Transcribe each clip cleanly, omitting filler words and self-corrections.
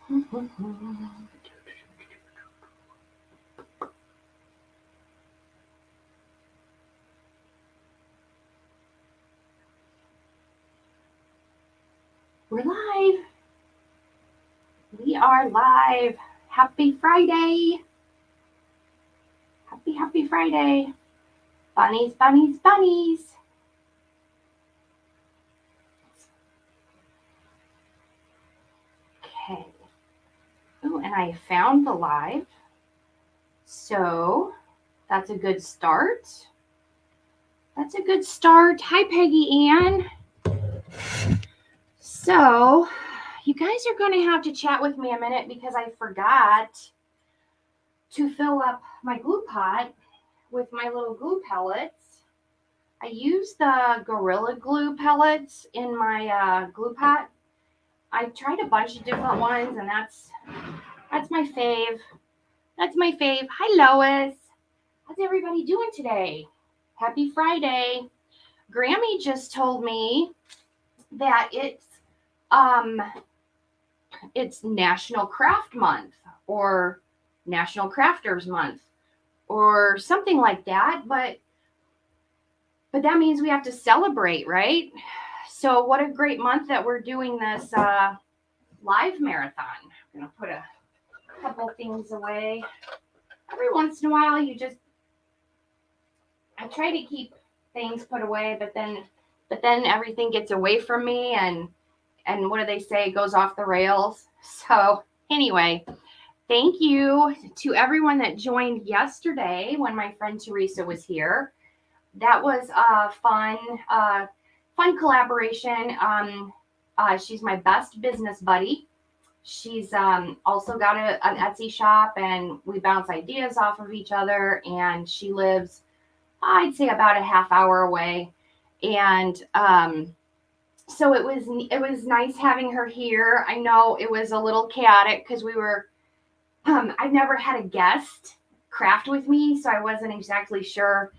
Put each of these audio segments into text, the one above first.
We're live. We are live. Happy Friday. Happy Friday. Bunnies, bunnies, bunnies. Okay. Oh, and I found the live. So that's a good start. Hi, Peggy Ann. So you guys are going to have to chat with me a minute because I forgot to fill up my glue pot with my little glue pellets. I use the Gorilla Glue pellets in my glue pot. I tried a bunch of different ones, and that's my fave. Hi, Lois. How's everybody doing today? Happy Friday. Grammy just told me that it's National Craft Month or National Crafters Month or something like that, but that means we have to celebrate, right? So what a great month that we're doing this live marathon. I'm going to put a couple things away. Every once in a while, I try to keep things put away, but then everything gets away from me, and what do they say? It goes off the rails. So anyway, thank you to everyone that joined yesterday when my friend Teresa was here. That was a fun collaboration. She's my best business buddy. She's also got an Etsy shop, and we bounce ideas off of each other. And she lives, I'd say, about a half hour away. And so it was nice having her here. I know it was a little chaotic because we were. I've never had a guest craft with me, so I wasn't exactly sure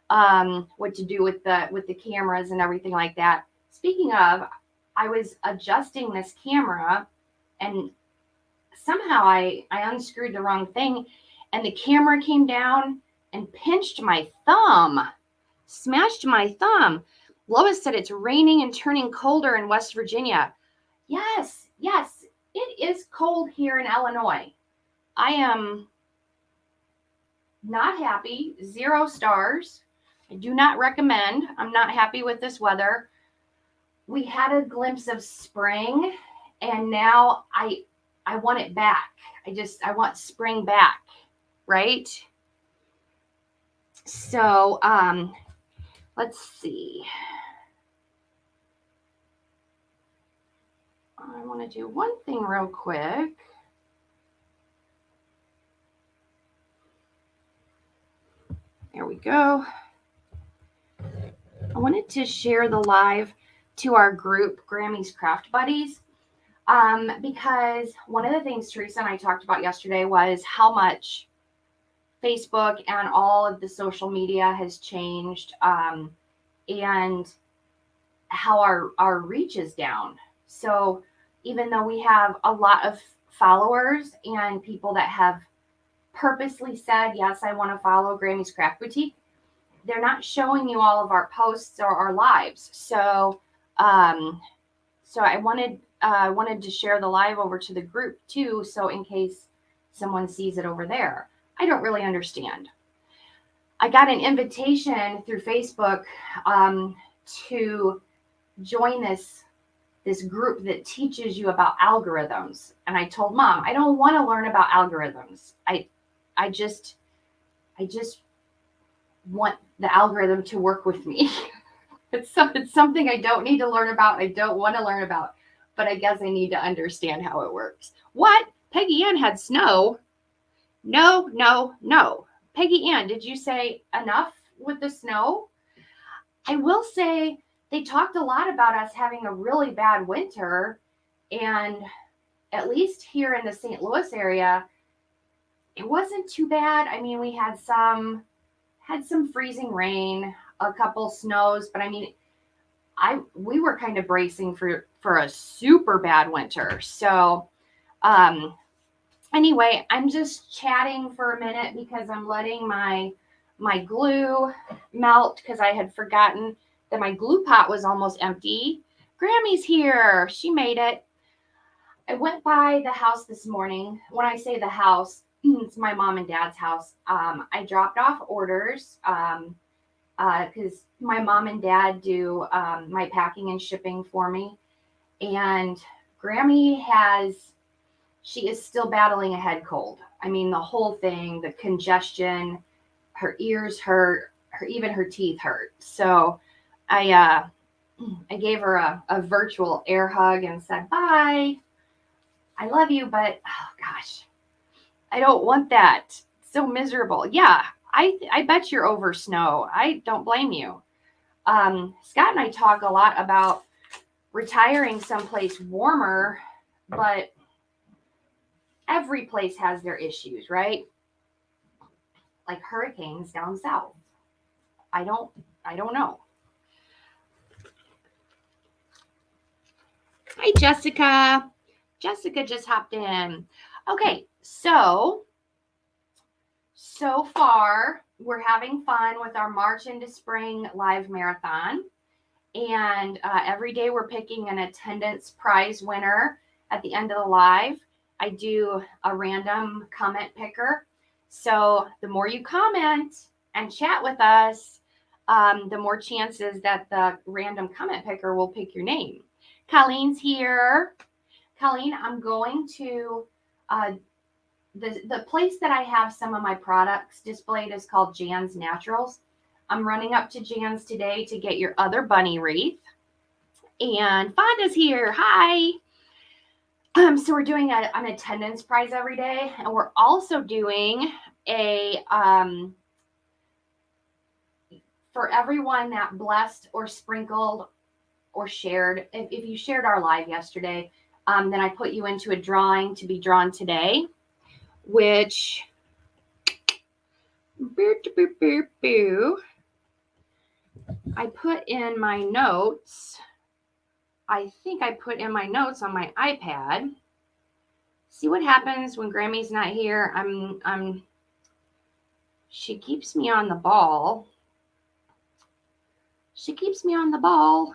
what to do with the cameras and everything like that. Speaking of, I was adjusting this camera, and somehow I unscrewed the wrong thing, and the camera came down and pinched my thumb, smashed my thumb. Lois said it's raining and turning colder in West Virginia. Yes, it is cold here in Illinois. I am not happy. 0 stars. I do not recommend. I'm not happy with this weather. We had a glimpse of spring, and now I want it back. I want spring back, right? So, let's see. I want to do one thing real quick. There we go. I wanted to share the live to our group, Grammy's Craft Buddies, because one of the things Teresa and I talked about yesterday was how much Facebook and all of the social media has changed, and how our reach is down. So even though we have a lot of followers and people that have purposely said, yes, I want to follow Grammy's Craft Boutique, they're not showing you all of our posts or our lives. So I wanted to share the live over to the group too, so in case someone sees it over there. I don't really understand. I got an invitation through Facebook to join this group that teaches you about algorithms. And I told Mom, I don't want to learn about algorithms. I just want the algorithm to work with me. It's something I don't need to learn about. I don't want to learn about, but I guess I need to understand how it works. What? Peggy Ann had snow? No. Peggy Ann, did you say enough with the snow? I will say they talked a lot about us having a really bad winter, and at least here in the St. Louis area, it wasn't too bad. I mean, we had some freezing rain, a couple snows, but I mean, we were kind of bracing for a super bad winter. So Anyway, I'm just chatting for a minute because I'm letting my glue melt because I had forgotten that my glue pot was almost empty. Grammy's here. She made it. I went by the house this morning. When I say the house, it's my mom and dad's house. I dropped off orders because my mom and dad do my packing and shipping for me. And Grammy she is still battling a head cold. I mean, the whole thing, the congestion, her ears hurt, even her teeth hurt. So I gave her a virtual air hug and said, bye. I love you, but oh gosh, I don't want that. It's so miserable. Yeah, I bet you're over snow. I don't blame you. Scott and I talk a lot about retiring someplace warmer, but every place has their issues, right? Like hurricanes down south. I don't know. Hi, Jessica. Jessica just hopped in. Okay, so far we're having fun with our March into Spring live marathon. And every day we're picking an attendance prize winner at the end of the live. I do a random comment picker. So the more you comment and chat with us, the more chances that the random comment picker will pick your name. Colleen's here. Colleen, I'm going to, the place that I have some of my products displayed is called Jan's Naturals. I'm running up to Jan's today to get your other bunny wreath. And Fonda's here. Hi. So we're doing an attendance prize every day. And we're also doing a, for everyone that blessed or sprinkled or shared, if you shared our live yesterday, then I put you into a drawing to be drawn today, which I put in my notes. I think I put in my notes on my iPad. See what happens when Grammy's not here. She keeps me on the ball. She keeps me on the ball.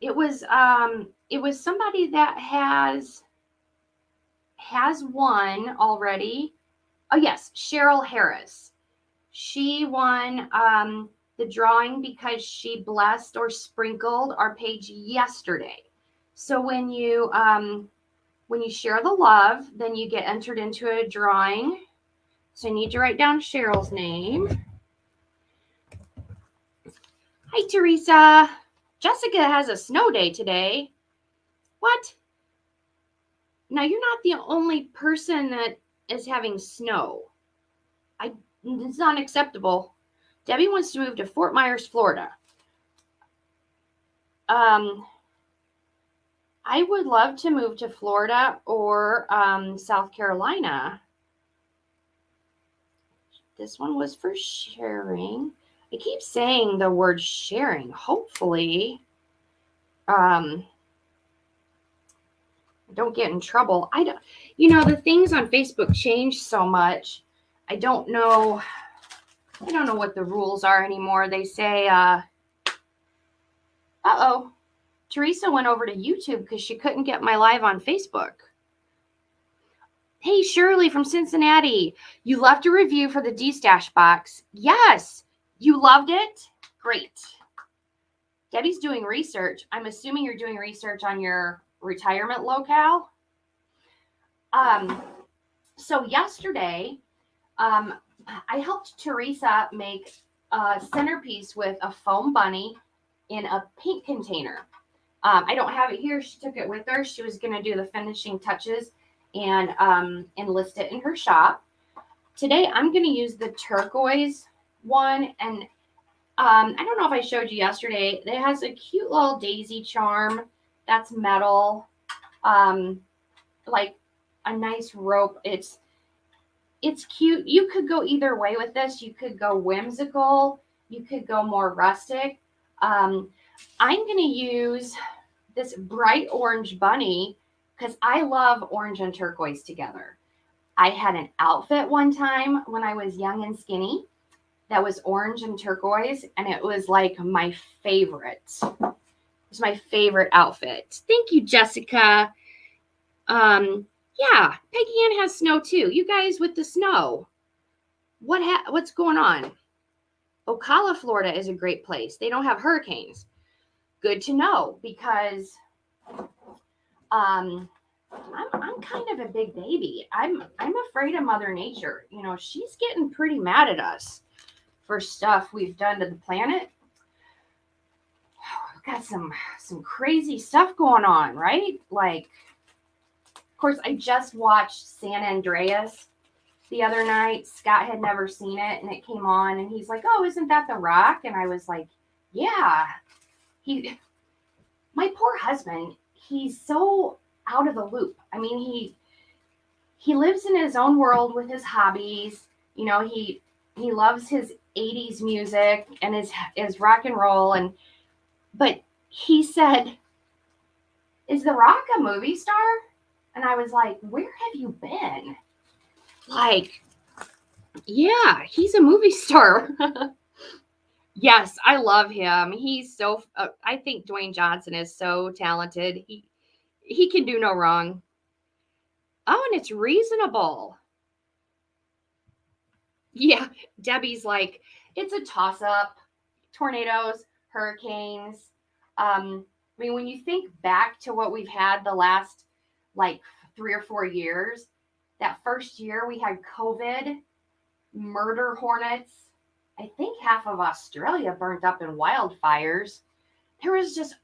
It was somebody that has won already. Oh yes, Cheryl Harris. She won the drawing because she blessed or sprinkled our page yesterday. So when you share the love, then you get entered into a drawing. So I need to write down Cheryl's name. Hi, Teresa. Jessica has a snow day today. What? Now, you're not the only person that is having snow. It's not acceptable. Debbie wants to move to Fort Myers, Florida. I would love to move to Florida or South Carolina. This one was for sharing. I keep saying the word sharing. Hopefully, don't get in trouble. The things on Facebook change so much. I don't know what the rules are anymore. They say, Teresa went over to YouTube because she couldn't get my live on Facebook. Hey, Shirley from Cincinnati. You left a review for the D-Stash box. Yes. You loved it? Great. Debbie's doing research. I'm assuming you're doing research on your retirement locale. So yesterday, I helped Teresa make a centerpiece with a foam bunny in a paint container. I don't have it here. She took it with her. She was going to do the finishing touches and list it in her shop. Today, I'm going to use the turquoise one. And I don't know if I showed you yesterday. It has a cute little daisy charm that's metal, like a nice rope. It's it's cute. You could go either way with this. You could go whimsical. You could go more rustic. I'm going to use this bright orange bunny because I love orange and turquoise together. I had an outfit one time when I was young and skinny that was orange and turquoise, and it was like my favorite. It was my favorite outfit. Thank you, Jessica. Yeah, Peggy Ann has snow too. You guys with the snow, what's going on? Ocala, Florida is a great place. They don't have hurricanes. Good to know because I'm kind of a big baby. I'm afraid of Mother Nature. You know, she's getting pretty mad at us for stuff we've done to the planet. We've got some crazy stuff going on, right? Like, of course, I just watched San Andreas the other night. Scott had never seen it, and it came on, and he's like, "Oh, isn't that The Rock?" And I was like, "Yeah." My poor husband, he's so out of the loop. I mean, he lives in his own world with his hobbies. You know, he loves his 80s music and his rock and roll, but he said, "Is The Rock a movie star?" And I was like, "Where have you been?" Like, yeah, he's a movie star. Yes, I love him. He's so I think Dwayne Johnson is so talented. He can do no wrong. Oh, and it's reasonable. Yeah, Debbie's like, it's a toss up. Tornadoes, hurricanes. I mean, when you think back to what we've had the last like 3 or 4 years, that first year we had COVID, murder hornets. I think half of Australia burnt up in wildfires. There was just,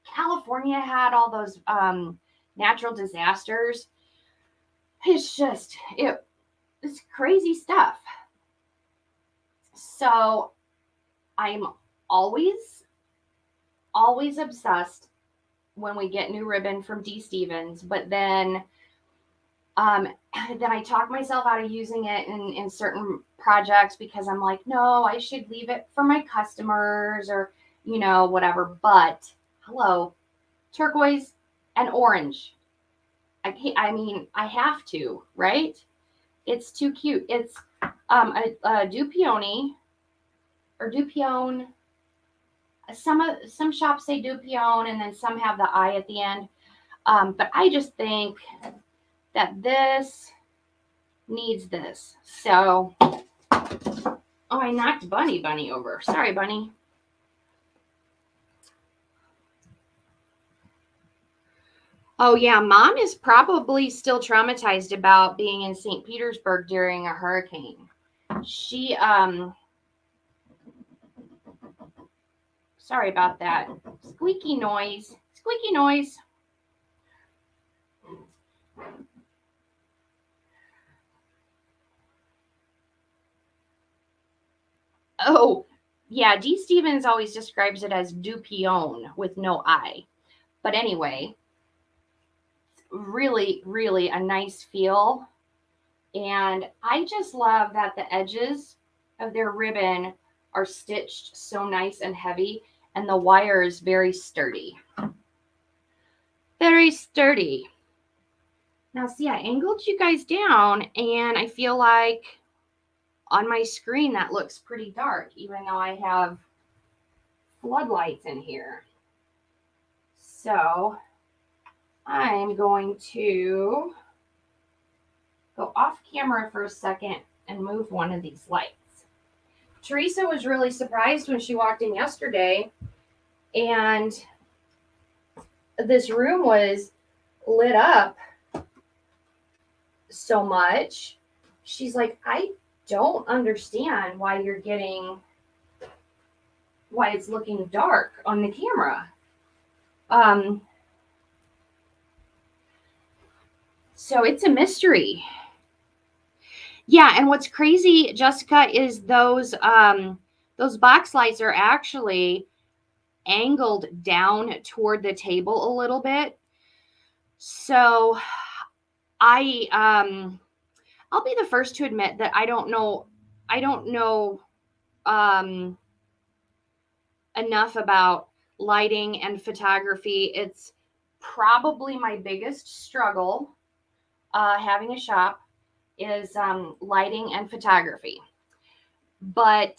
California had all those natural disasters. It's just, it's crazy stuff. So I'm always obsessed when we get new ribbon from D. Stevens, but then I talk myself out of using it in certain projects because I'm like, no, I should leave it for my customers or, you know, whatever. But hello, turquoise and orange. I mean, I have to, right? It's too cute. It's a Dupioni or Dupion. Some shops say Dupion, and then some have the I at the end. But I just think that this needs this. So, oh, I knocked Bunny over. Sorry, Bunny. Oh yeah, Mom is probably still traumatized about being in St. Petersburg during a hurricane. She sorry about that. Squeaky noise. Squeaky noise. Oh, yeah, D. Stevens always describes it as Dupion with no I. But anyway, really, really a nice feel. And I just love that the edges of their ribbon are stitched so nice and heavy, and the wire is very sturdy. Very sturdy. Now, see, I angled you guys down, and I feel like on my screen that looks pretty dark, even though I have floodlights in here. So I'm going to go off camera for a second and move one of these lights. Teresa was really surprised when she walked in yesterday and this room was lit up so much. She's like, I don't understand why it's looking dark on the camera. So it's a mystery. Yeah, and what's crazy, Jessica, is those box lights are actually angled down toward the table a little bit. So I I'll be the first to admit that I don't know enough about lighting and photography. It's probably my biggest struggle having a shop is lighting and photography. But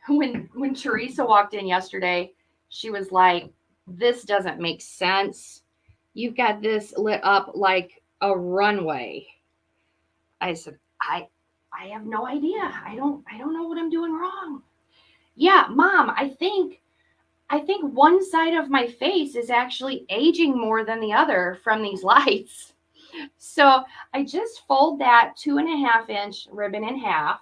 when Teresa walked in yesterday, she was like, "This doesn't make sense. You've got this lit up like a runway." I said, I have no idea. I don't know what I'm doing wrong. Yeah, Mom, I think one side of my face is actually aging more than the other from these lights. So I just fold that 2.5-inch ribbon in half,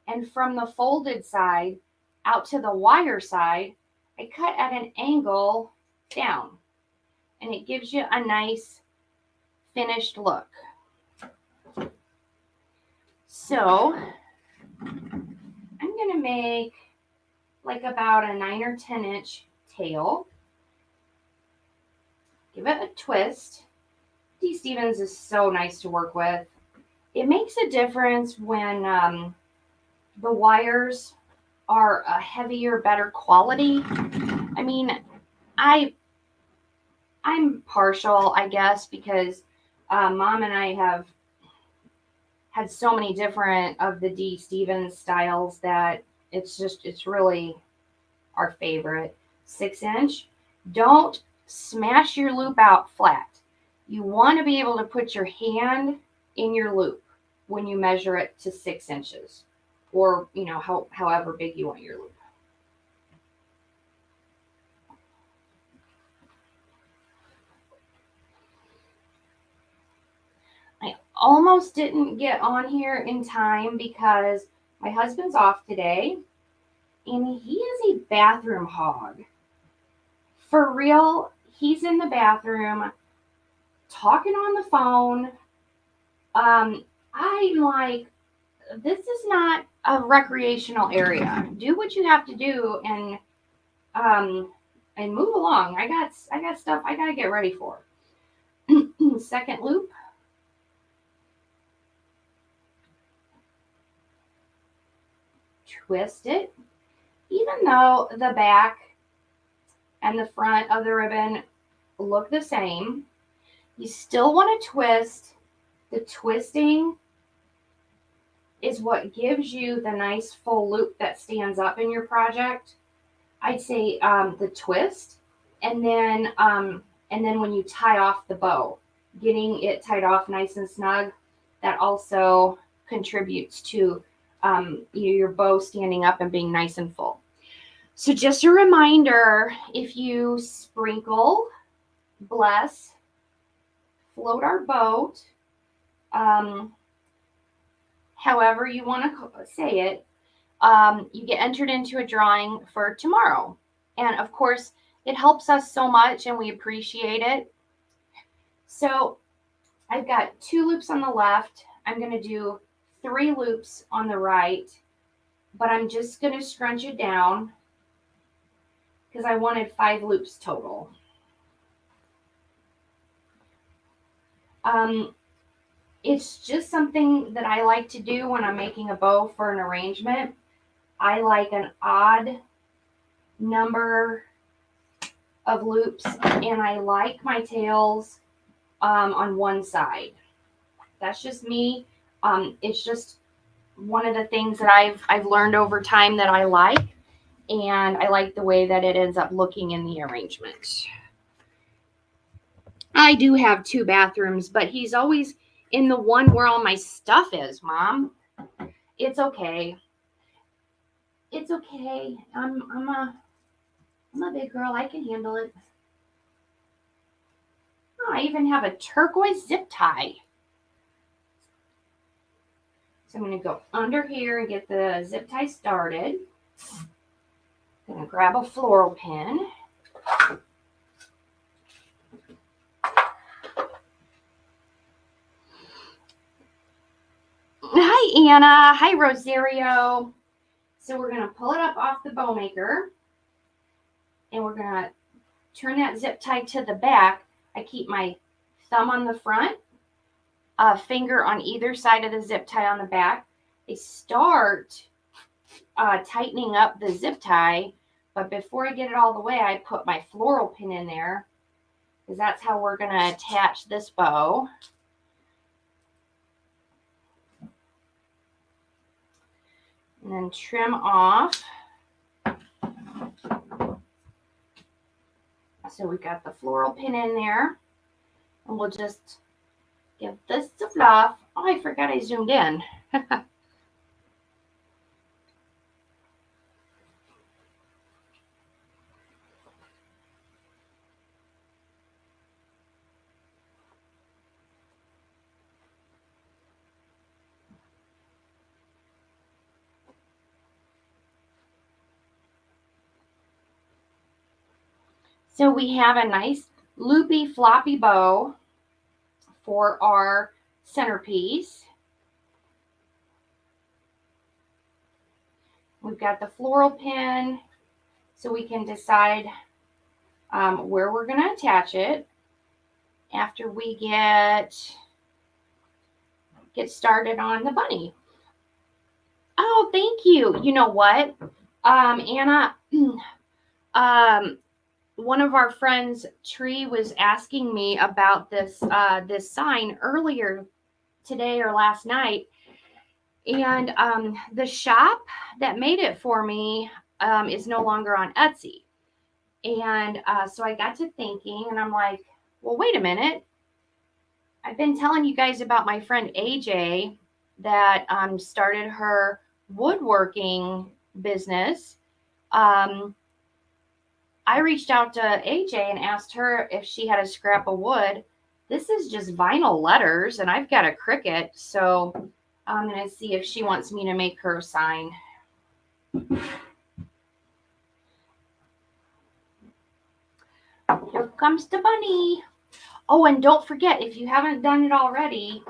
and from the folded side out to the wire side, I cut at an angle down, and it gives you a nice finished look. So I'm going to make like about a 9 or 10-inch tail. Give it a twist. D. Stevens is so nice to work with. It makes a difference when the wires are a heavier, better quality. I mean, I'm partial, I guess, because Mom and I have had so many different of the D. Stevens styles that it's really our favorite. 6-inch. Don't smash your loop out flat. You want to be able to put your hand in your loop when you measure it to 6 inches, or however big you want your loop. I almost didn't get on here in time because my husband's off today, and he is a bathroom hog. For real, he's in the bathroom talking on the phone. I'm like, this is not a recreational area. Do what you have to do and move along. I got stuff I gotta get ready for. Second loop. Twist it. Even though the back and the front of the ribbon look the same, you still want to twist. The twisting is what gives you the nice full loop that stands up in your project. I'd say the twist, and then when you tie off the bow, getting it tied off nice and snug, that also contributes to your bow standing up and being nice and full. So just a reminder, if you sprinkle, bless, float our boat, however you want to say it, you get entered into a drawing for tomorrow. And of course, it helps us so much and we appreciate it. So I've got 2 loops on the left. I'm going to do 3 loops on the right, but I'm just going to scrunch it down because I wanted 5 loops total. It's just something that I like to do when I'm making a bow for an arrangement. I like an odd number of loops, and I like my tails on one side. That's just me. It's just one of the things that I've learned over time that I like, and I like the way that it ends up looking in the arrangement. I do have 2 bathrooms, but he's always in the one where all my stuff is, Mom. It's okay. It's okay. I'm a big girl. I can handle it. Oh, I even have a turquoise zip tie. So I'm going to go under here and get the zip tie started. I'm going to grab a floral pin. Hi, Anna. Hi, Rosario. So we're going to pull it up off the bow maker, and we're going to turn that zip tie to the back. I keep my thumb on the front, finger on either side of the zip tie on the back. I start tightening up the zip tie, but before I get it all the way, I put my floral pin in there, because that's how we're going to attach this bow. And then trim off. So we got the floral pin in there, and we'll just give this a fluff. Oh, I forgot I zoomed in. So we have a nice loopy floppy bow for our centerpiece. We've got the floral pin, so we can decide where we're going to attach it after we get started on the bunny. Oh, thank you. You know what, Anna, one of our friends, Tree, was asking me about this this sign earlier today or last night, and the shop that made it for me is no longer on Etsy. And so I got to thinking, and I'm like, well, wait a minute. I've been telling you guys about my friend AJ that started her woodworking business. I reached out to AJ and asked her if she had a scrap of wood. This is just vinyl letters, and I've got a Cricut, so I'm going to see if she wants me to make her a sign. Here comes the bunny. Oh, and don't forget, if you haven't done it already,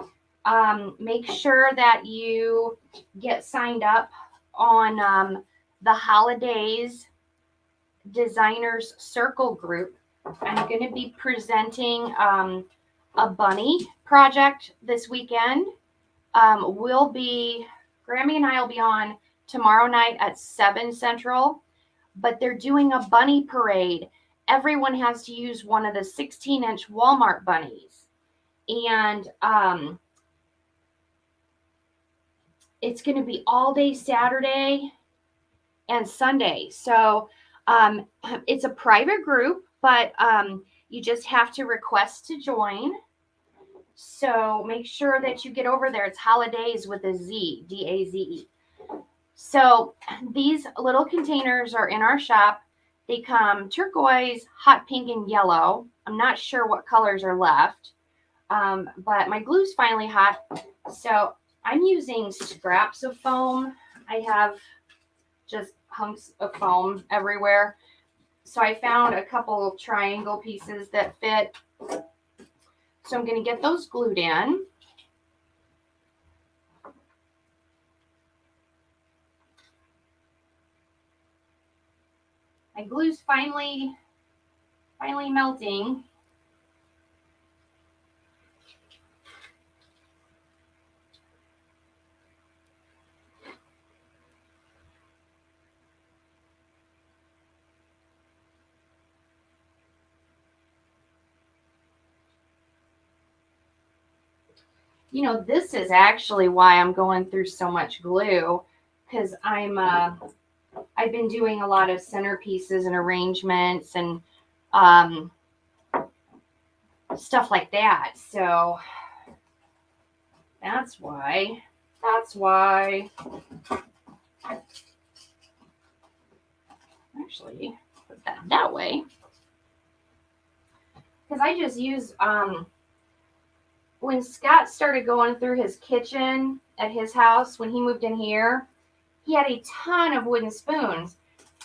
make sure that you get signed up on the Holidays Designers Circle group. I'm going to be presenting a bunny project this weekend. Grammy and I will be on tomorrow night at 7 Central, but they're doing a bunny parade. Everyone has to use one of the 16-inch Walmart bunnies. And it's going to be all day Saturday and Sunday. So it's a private group, but you just have to request to join. So make sure that you get over there. It's Holidays with a Z, D-A-Z-E. So these little containers are in our shop. They come turquoise, hot pink, and yellow. I'm not sure what colors are left, but my glue's finally hot. So I'm using scraps of foam. I have just hunks of foam everywhere. So I found a couple of triangle pieces that fit. So I'm going to get those glued in. My glue's finally melting. You know, this is actually why I'm going through so much glue, because I've been doing a lot of centerpieces and arrangements and stuff like that. So that's why. Actually, put that way. Because I just use, when Scott started going through his kitchen at his house, when he moved in here, he had a ton of wooden spoons.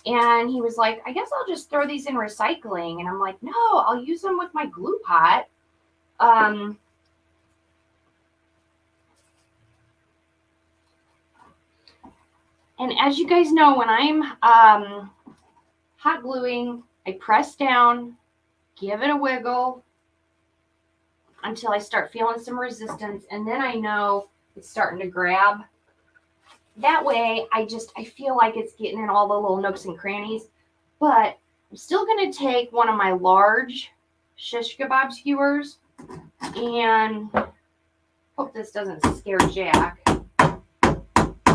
And he was like, I guess I'll just throw these in recycling. And I'm like, no, I'll use them with my glue pot. And as you guys know, when I'm hot gluing, I press down, give it a wiggle, until I start feeling some resistance, and then I know it's starting to grab. That way, I feel like it's getting in all the little nooks and crannies. But I'm still going to take one of my large shish kebab skewers, and hope this doesn't scare Jack.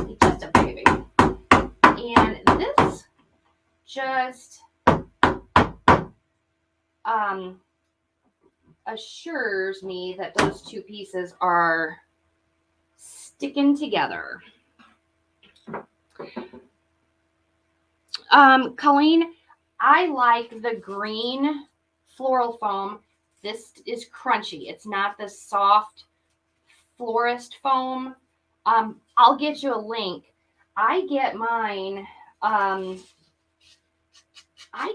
He's just a baby. And this just assures me that those two pieces are sticking together. Colleen, I like the green floral foam. This is crunchy. It's not the soft florist foam. I'll get you a link. I get mine. I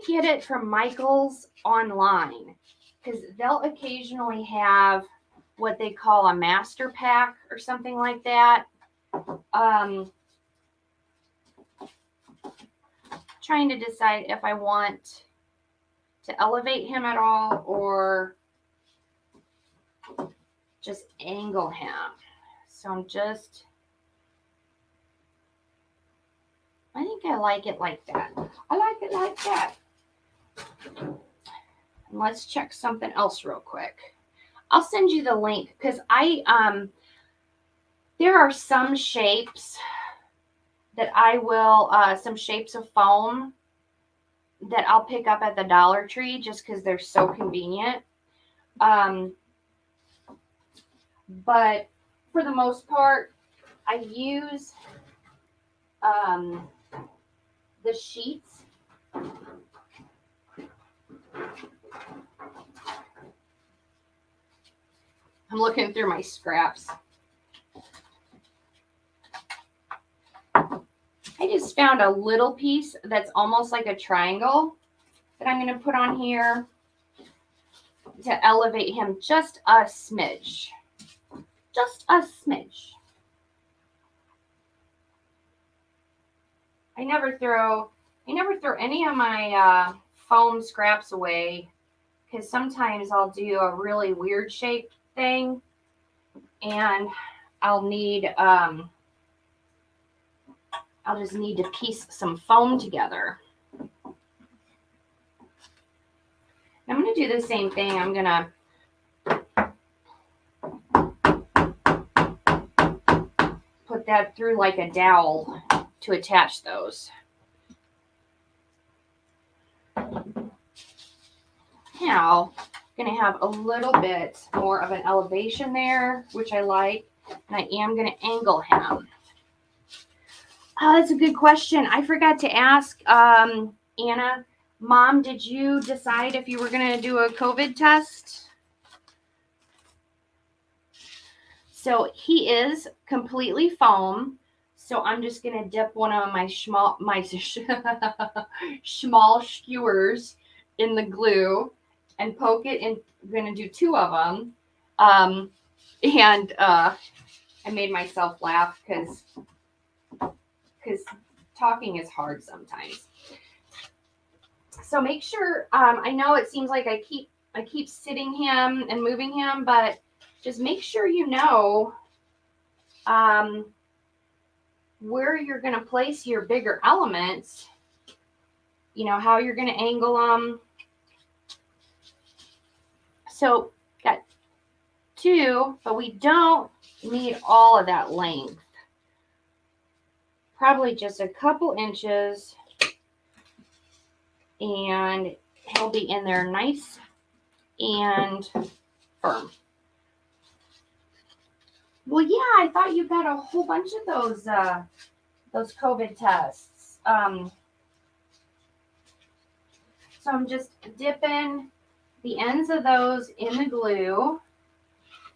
get it from Michael's online because they'll occasionally have what they call a master pack or something like that. Trying to decide if I want to elevate him at all or just angle him. So I think I like it like that. I like it like that. And let's check something else real quick. I'll send you the link because there are some shapes that I will, some shapes of foam that I'll pick up at the Dollar Tree just because they're so convenient. But for the most part, I use the sheets. I'm looking through my scraps. I just found a little piece that's almost like a triangle that I'm going to put on here to elevate him just a smidge. Just a smidge. I never throw any of my foam scraps away because sometimes I'll do a really weird shaped thing and I'll just need to piece some foam together. I'm going to do the same thing. I'm going to put that through like a dowel to attach those. Now, I'm going to have a little bit more of an elevation there, which I like, and I am going to angle him. Oh, that's a good question. I forgot to ask Anna. Mom, did you decide if you were going to do a COVID test? So he is completely foam. So I'm just going to dip one of my small skewers in the glue and poke it. And I'm going to do two of them. I made myself laugh because talking is hard sometimes. So make sure, I know it seems like I keep sitting him and moving him, but just make sure you know where you're going to place your bigger elements, how you're going to angle them. So got two, but we don't need all of that length. Probably just a couple inches, and he'll be in there nice and firm. Well, yeah, I thought you got a whole bunch of those COVID tests. So I'm just dipping the ends of those in the glue,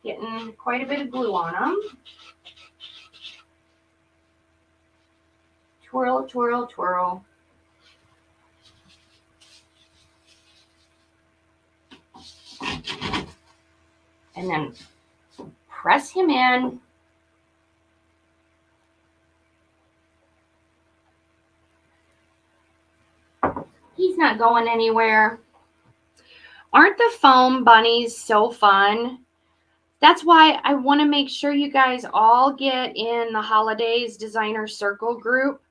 getting quite a bit of glue on them. Twirl, twirl, twirl. And then press him in. He's not going anywhere. Aren't the foam bunnies so fun? that's why I want to make sure you guys all get in the holidays designer circle group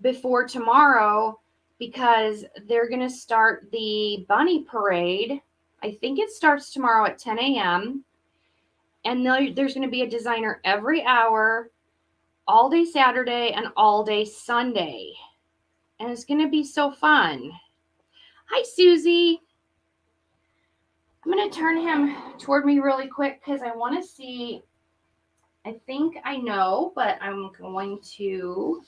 before tomorrow, because they're going to start the bunny parade. I think it starts tomorrow at 10 a.m. And there's going to be a designer every hour, all day Saturday and all day Sunday. And it's going to be so fun. Hi, Susie. I'm going to turn him toward me really quick because I want to see. I think I know, but I'm going to.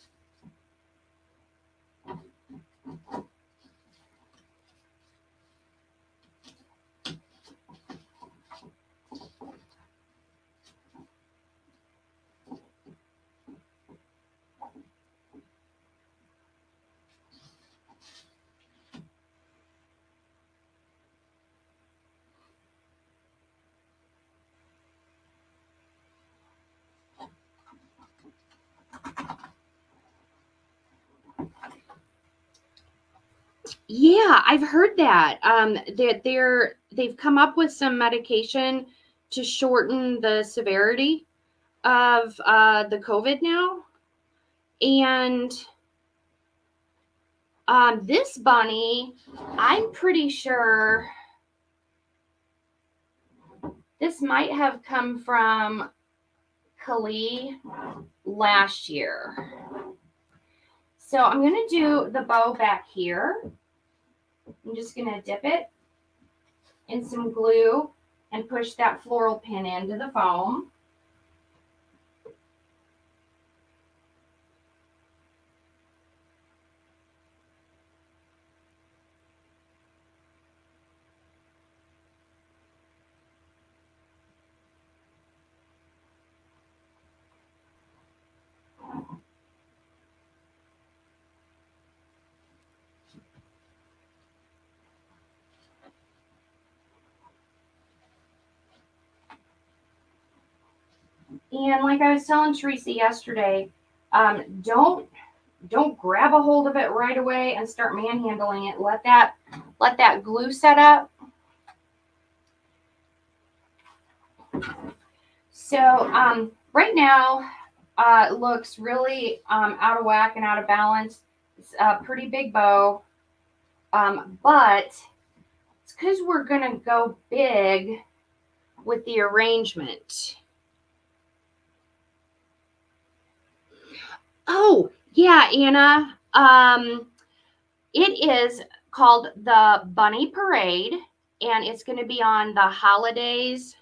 Yeah, I've heard that. They've come up with some medication to shorten the severity of the COVID now. And this bunny, I'm pretty sure this might have come from Kali last year. So I'm going to do the bow back here. I'm just going to dip it in some glue and push that floral pin into the foam. And like I was telling Teresa yesterday, don't grab a hold of it right away and start manhandling it. Let that glue set up. So right now it looks really out of whack and out of balance. It's a pretty big bow, but it's because we're gonna go big with the arrangement. Oh, yeah, Anna. It is called the Bunny Parade, and it's going to be on the Holidays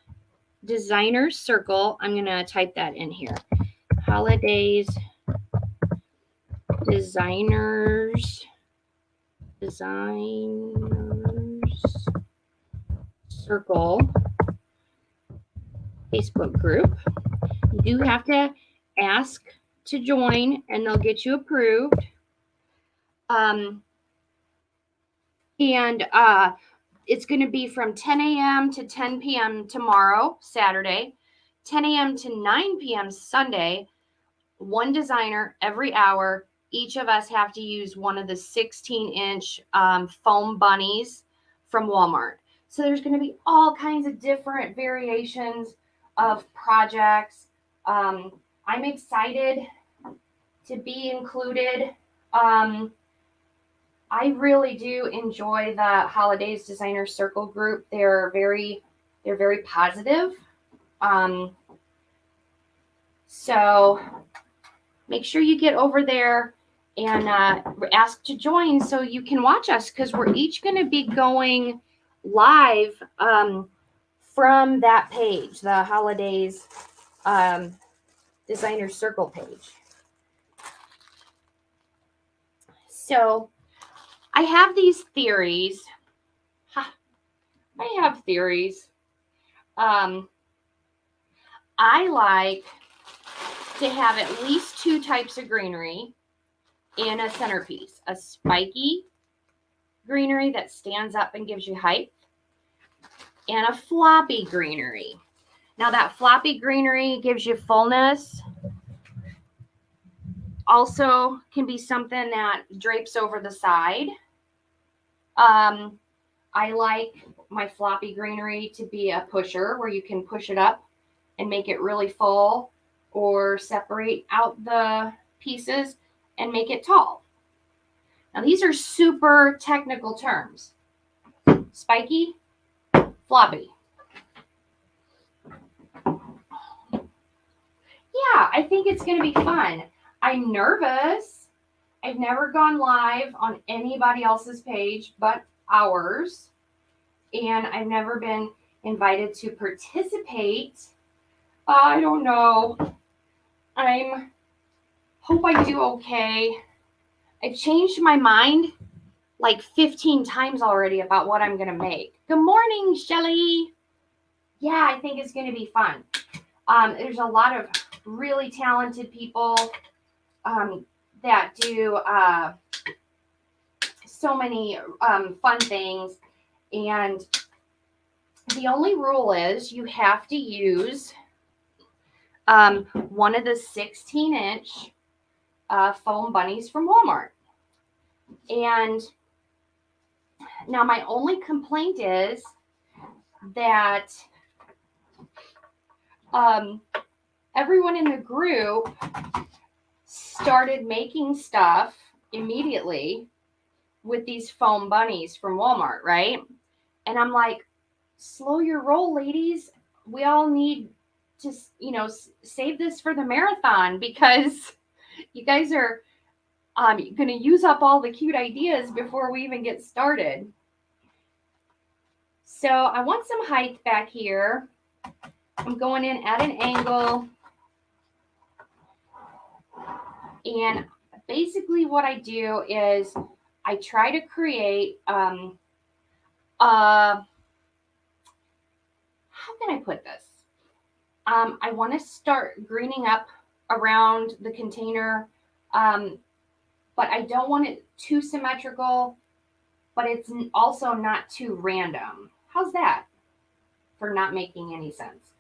Designer Circle. I'm going to type that in here. Holidays Designers Circle Facebook group. You do have to ask to join, and they'll get you approved. And it's going to be from 10 a.m. to 10 p.m. tomorrow, Saturday, 10 a.m. to 9 p.m. Sunday, one designer every hour. Each of us have to use one of the 16-inch foam bunnies from Walmart. So there's going to be all kinds of different variations of projects. I'm excited to be included. I really do enjoy the Holidays Designer Circle group. They're very positive. So make sure you get over there and ask to join so you can watch us, because we're each going to be going live from that page, the Holidays Designer Circle page. So I have these theories. I have theories. I like to have at least two types of greenery in a centerpiece. A spiky greenery that stands up and gives you height, and a floppy greenery. Now that floppy greenery gives you fullness. Also can be something that drapes over the side. I like my floppy greenery to be a pusher where you can push it up and make it really full, or separate out the pieces and make it tall. Now these are super technical terms. Spiky, floppy. Yeah, I think it's going to be fun. I'm nervous. I've never gone live on anybody else's page but ours. And I've never been invited to participate. I don't know. Hope I do okay. I've changed my mind like 15 times already about what I'm going to make. Good morning, Shelly. Yeah, I think it's going to be fun. There's a lot of really talented people that do so many fun things. And the only rule is you have to use one of the 16-inch foam bunnies from Walmart. And now my only complaint is that everyone in the group started making stuff immediately with these foam bunnies from Walmart, right? And I'm like, slow your roll, ladies. We all need to, save this for the marathon, because you guys are going to use up all the cute ideas before we even get started. So I want some height back here. I'm going in at an angle. And basically what I do is I try to create, how can I put this? I want to start greening up around the container, but I don't want it too symmetrical, but it's also not too random. How's that for not making any sense?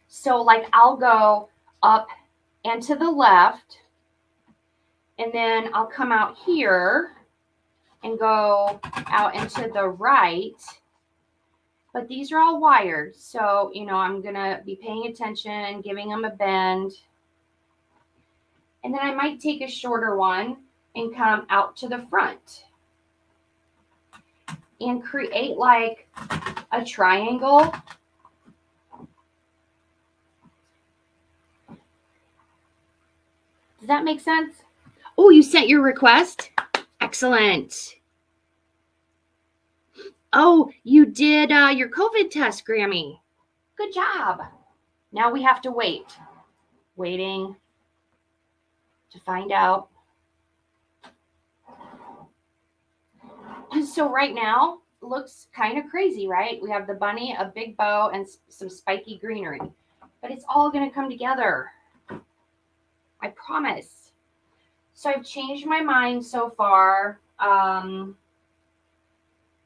So like I'll go up and to the left, and then I'll come out here and go out and to the right. But these are all wired, so, I'm going to be paying attention, giving them a bend. And then I might take a shorter one and come out to the front and create like a triangle. Does that make sense? Oh, you sent your request? Excellent. Oh, you did your COVID test, Grammy. Good job. Now we have to wait. Waiting to find out. So right now, looks kind of crazy, right? We have the bunny, a big bow, and some spiky greenery. But it's all going to come together. I promise. So I've changed my mind so far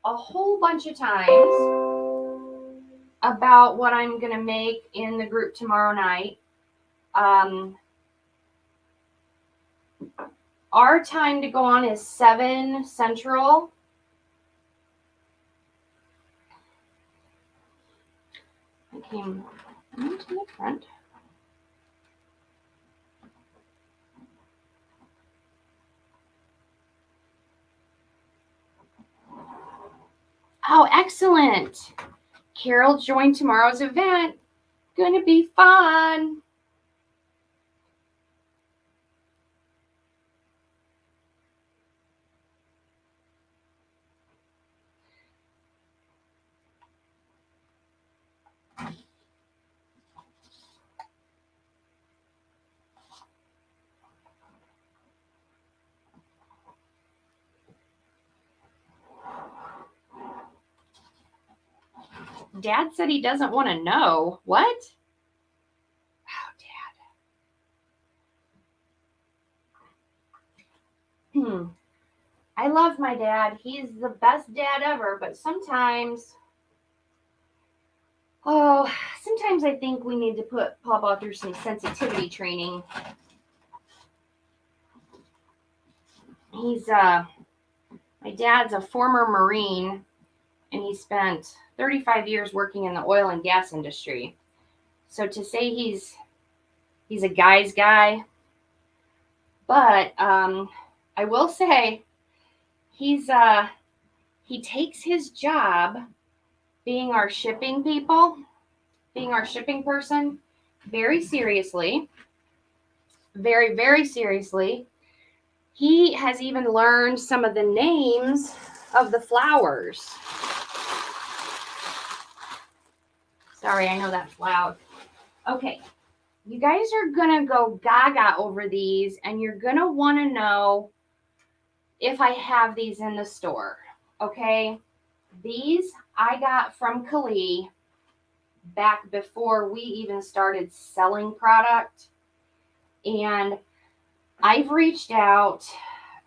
a whole bunch of times about what I'm going to make in the group tomorrow night. Our time to go on is 7 Central. I came into the front. Oh, excellent. Carol joined tomorrow's event. Gonna be fun. Dad said he doesn't want to know. What? Oh, Dad. I love my dad. He's the best dad ever, but sometimes I think we need to put Papa through some sensitivity training. My dad's a former Marine, and he spent 35 years working in the oil and gas industry. So to say he's a guy's guy, but I will say he takes his job being our shipping person very seriously, very, very seriously. He has even learned some of the names of the flowers. Sorry, I know that's loud. Okay, you guys are gonna go gaga over these, and you're gonna want to know if I have these in the store. Okay, these I got from Kali back before we even started selling product, and I've reached out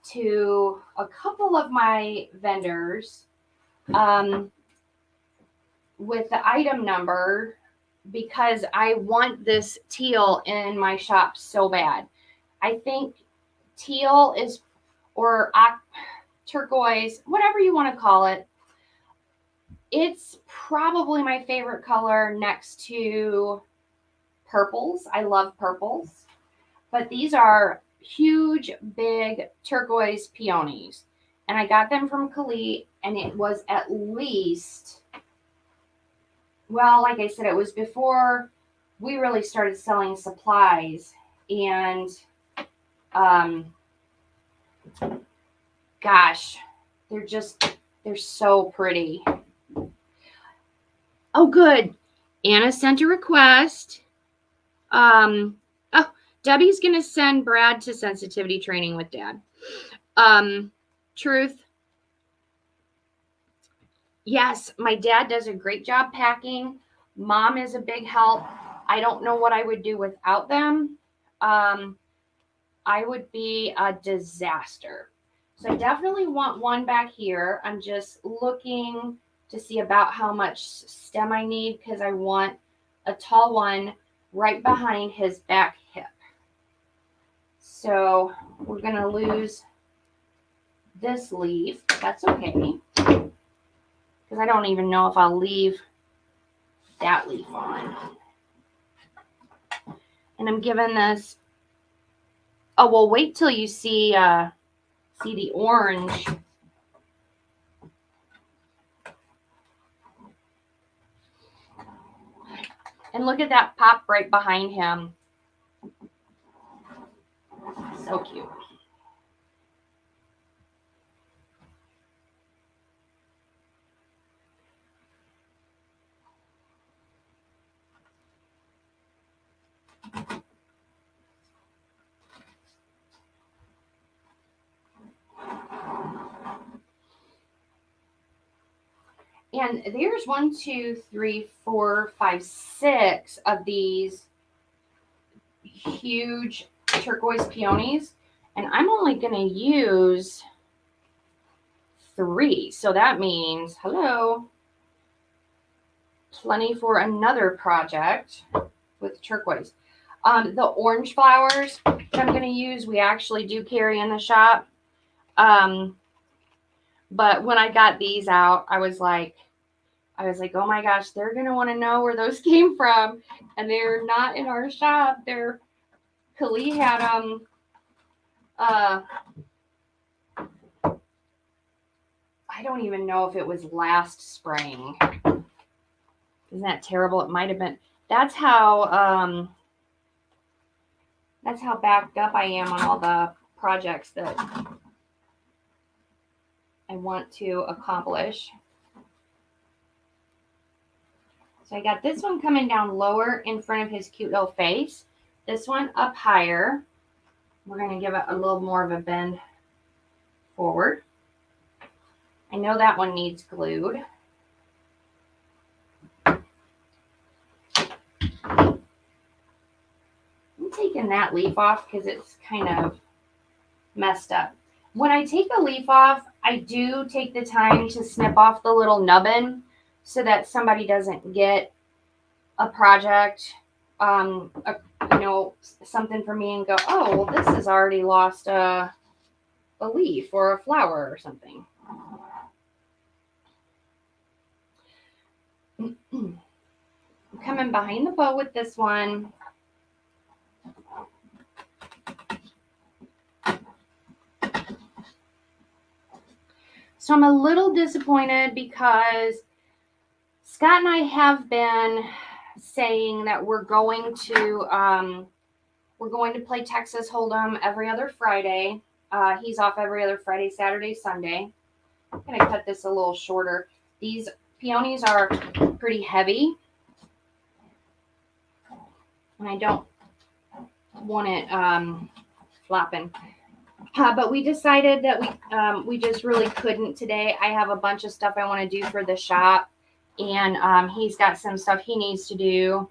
to a couple of my vendors with the item number because I want this teal in my shop so bad. I think teal is, or turquoise, whatever you want to call it, it's probably my favorite color next to purples. I love purples, but these are huge, big turquoise peonies. And I got them from Kali, and it was at least, well, like I said, it was before we really started selling supplies. And gosh, they're so pretty. Oh, good. Anna sent a request. Oh, Debbie's going to send Brad to sensitivity training with Dad. Truth. Yes, my dad does a great job packing. Mom is a big help. I don't know what I would do without them. I would be a disaster. So I definitely want one back here. I'm just looking to see about how much stem I need because I want a tall one right behind his back hip. So we're going to lose this leaf. That's okay. Because I don't even know if I'll leave that leaf on. And I'm giving this, oh, well, wait till you see the orange. And look at that pop right behind him. So cute. And there's 1, 2, 3, 4, 5, 6 of these huge turquoise peonies. And I'm only going to use 3. So that means, hello, plenty for another project with turquoise. The orange flowers that I'm going to use, we actually do carry in the shop. But when I got these out, I was like, oh my gosh, they're going to want to know where those came from. And they're not in our shop. Kali had them. I don't even know if it was last spring. Isn't that terrible? It might have been. That's how backed up I am on all the projects that I want to accomplish. So I got this one coming down lower in front of his cute little face. This one up higher. We're going to give it a little more of a bend forward. I know that one needs glued. I'm taking that leaf off because it's kind of messed up. When I take a leaf off, I do take the time to snip off the little nubbin so that somebody doesn't get a project, something for me and go, oh, well, this has already lost a leaf or a flower or something. coming behind the bow with this one. So I'm a little disappointed because Scott and I have been saying that we're going to play Texas Hold'em every other Friday. He's off every other Friday, Saturday, Sunday. I'm going to cut this a little shorter. These peonies are pretty heavy, and I don't want it flopping. But we decided that we just really couldn't today. I have a bunch of stuff I want to do for the shop, and he's got some stuff he needs to do.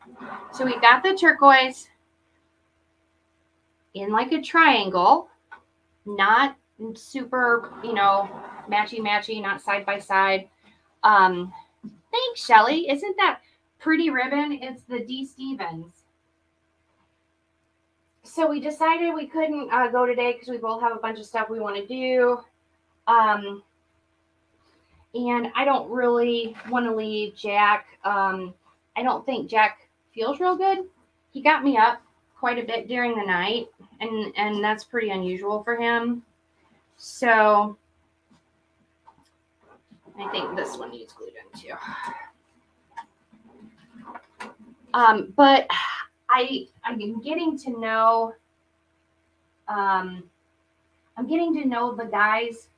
So we got the turquoise in like a triangle, not super, matchy, not side by side. Thanks, Shelly. Isn't that pretty ribbon? It's the D. Stevens. So we decided we couldn't go today because we both have a bunch of stuff we want to do. And I don't really want to leave Jack. I don't think Jack feels real good. He got me up quite a bit during the night, and that's pretty unusual for him. So I think this one needs glued in too. But I'm getting to know the guys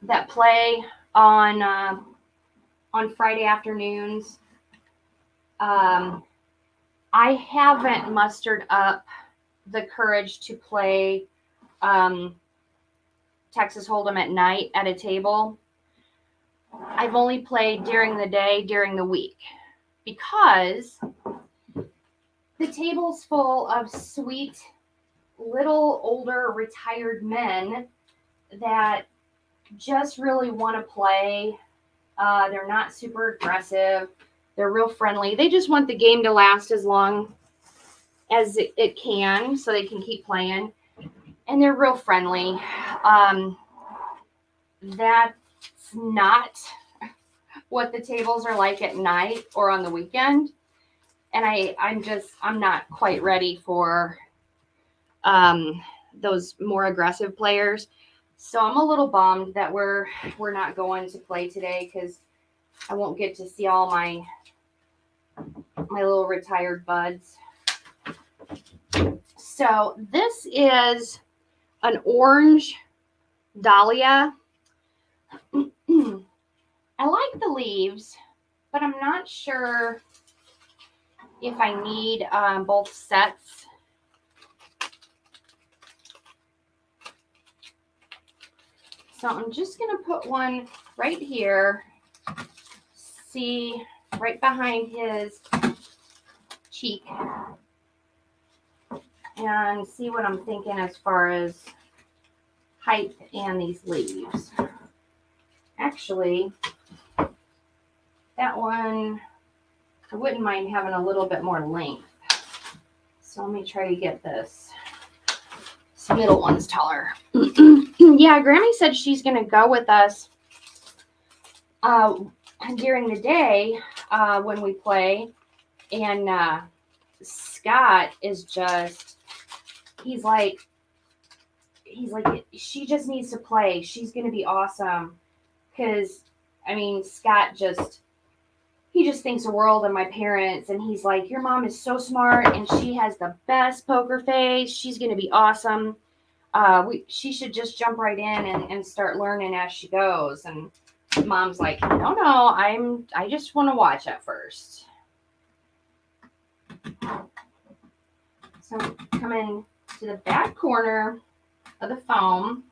that play on Friday afternoons. I haven't mustered up the courage to play Texas Hold'em at night at a table. I've only played during the day, during the week, because the table's full of sweet, little older retired men that just really want to play. They're not super aggressive. They're real friendly. They just want the game to last as long as it can so they can keep playing. And they're real friendly. That's not what the tables are like at night or on the weekend. And I'm not quite ready for those more aggressive players. So I'm a little bummed that we're not going to play today because I won't get to see all my little retired buds. So this is an orange dahlia. I like the leaves, but I'm not sure if I need both sets. So I'm just going to put one right here, see right behind his cheek, and see what I'm thinking as far as height and these leaves. Actually, that one, I wouldn't mind having a little bit more length. So let me try to get this middle one's taller. Yeah, Grammy said she's going to go with us during the day when we play. And Scott is just, he's like, she just needs to play. She's going to be awesome. Because, Scott he just thinks the world of my parents. And he's like, your mom is so smart and she has the best poker face. She's going to be awesome. She should just jump right in and start learning as she goes. And Mom's like, no, I just want to watch at first. So I'm coming to the back corner of the foam.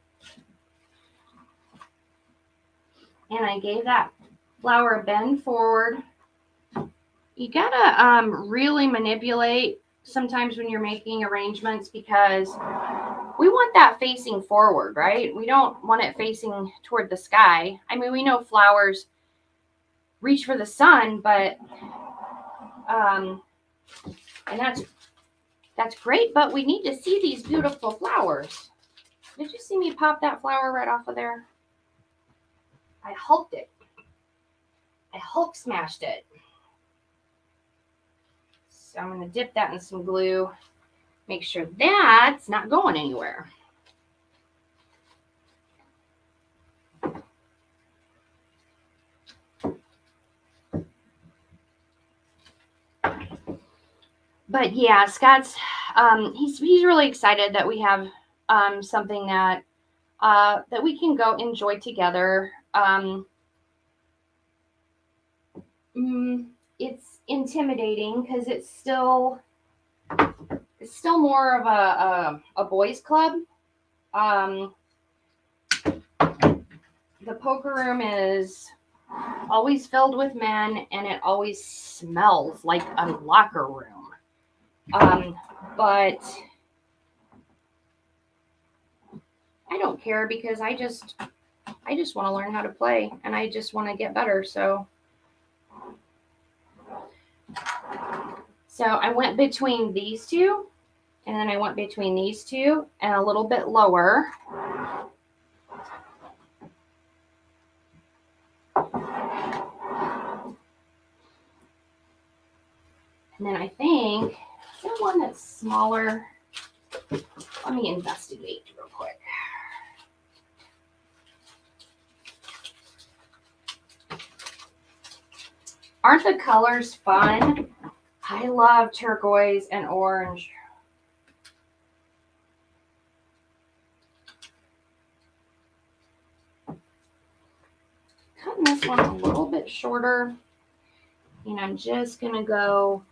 And I gave that flower a bend forward. You gotta really manipulate sometimes when you're making arrangements because we want that facing forward, right? We don't want it facing toward the sky. We know flowers reach for the sun, but and that's great, but we need to see these beautiful flowers. Did you see me pop that flower right off of there? I hulked it. I Hulk smashed it. So I'm going to dip that in some glue. Make sure that's not going anywhere. But yeah, Scott's he's really excited that we have something that we can go enjoy together. It's intimidating because it's still more of a boys club. The poker room is always filled with men, and it always smells like a locker room. But I don't care because I just want to learn how to play, and I just want to get better. So I went between these two, and then I went between these two and a little bit lower. And then I think the one that's smaller. Let me investigate real quick. Aren't the colors fun? I love turquoise and orange. Cutting this one a little bit shorter. And I'm just going to go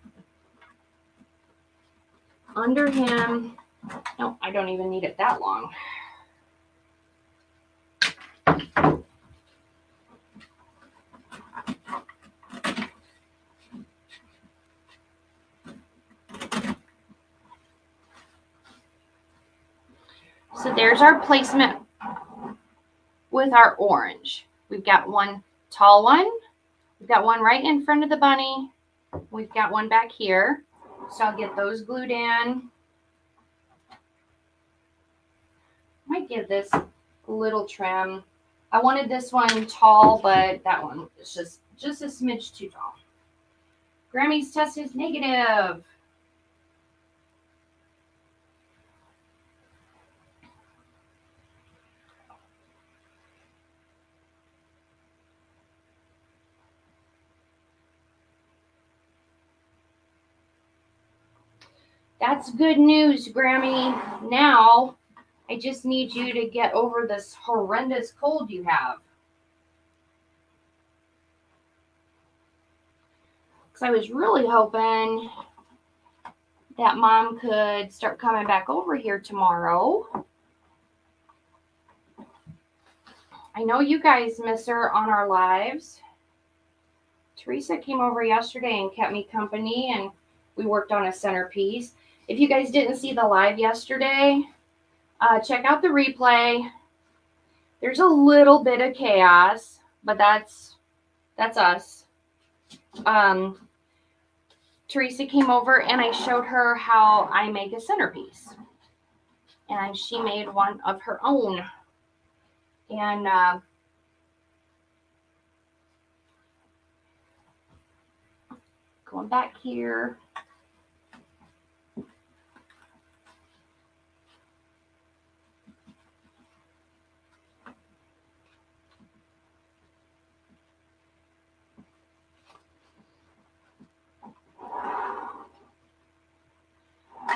under him. No, I don't even need it that long. So there's our placement with our orange. We've got one tall one. We've got one right in front of the bunny. We've got one back here. So I'll get those glued in. Might give this a little trim. I wanted this one tall, but that one is just a smidge too tall. Grammy's test is negative. That's good news, Grammy. Now, I just need you to get over this horrendous cold you have. Because I was really hoping that Mom could start coming back over here tomorrow. I know you guys miss her on our lives. Teresa came over yesterday and kept me company, and we worked on a centerpiece. If you guys didn't see the live yesterday, check out the replay. There's a little bit of chaos, but that's us. Teresa came over and I showed her how I make a centerpiece. And she made one of her own. And going back here.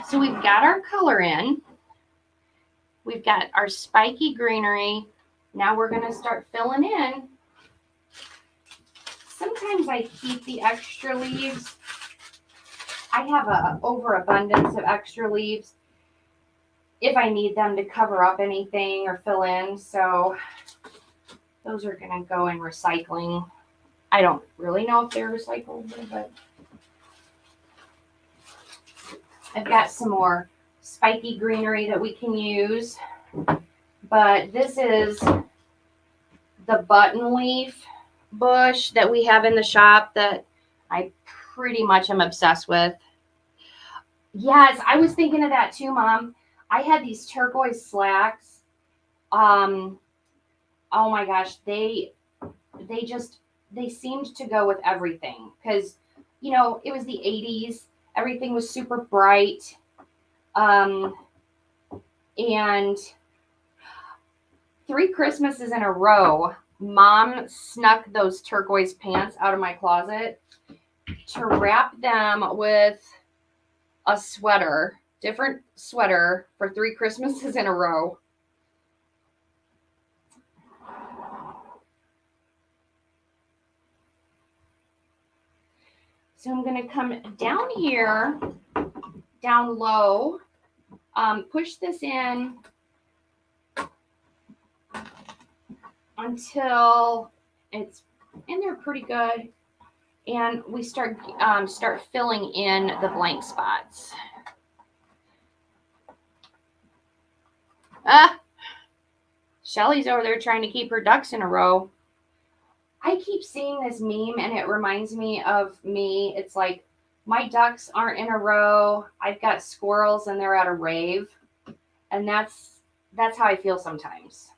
So we've got our color in. We've got our spiky greenery. Now we're going to start filling in. Sometimes I keep the extra leaves. I have an overabundance of extra leaves if I need them to cover up anything or fill in. So those are going to go in recycling. I don't really know if they're recycled, but I've got some more spiky greenery that we can use. But this is the button leaf bush that we have in the shop that I pretty much am obsessed with. Yes, I was thinking of that too, Mom. I had these turquoise slacks. Oh my gosh, they seemed to go with everything because, you know, it was the 80s. everything was super bright. And 3 Christmases in a row, Mom snuck those turquoise pants out of my closet to wrap them with a sweater, different sweater, for 3 Christmases in a row. So I'm going to come down here, down low, push this in until it's in there pretty good, and we start filling in the blank spots. Shelly's over there trying to keep her ducks in a row. I keep seeing this meme and it reminds me of me. It's like, my ducks aren't in a row. I've got squirrels and they're at a rave. And that's how I feel sometimes.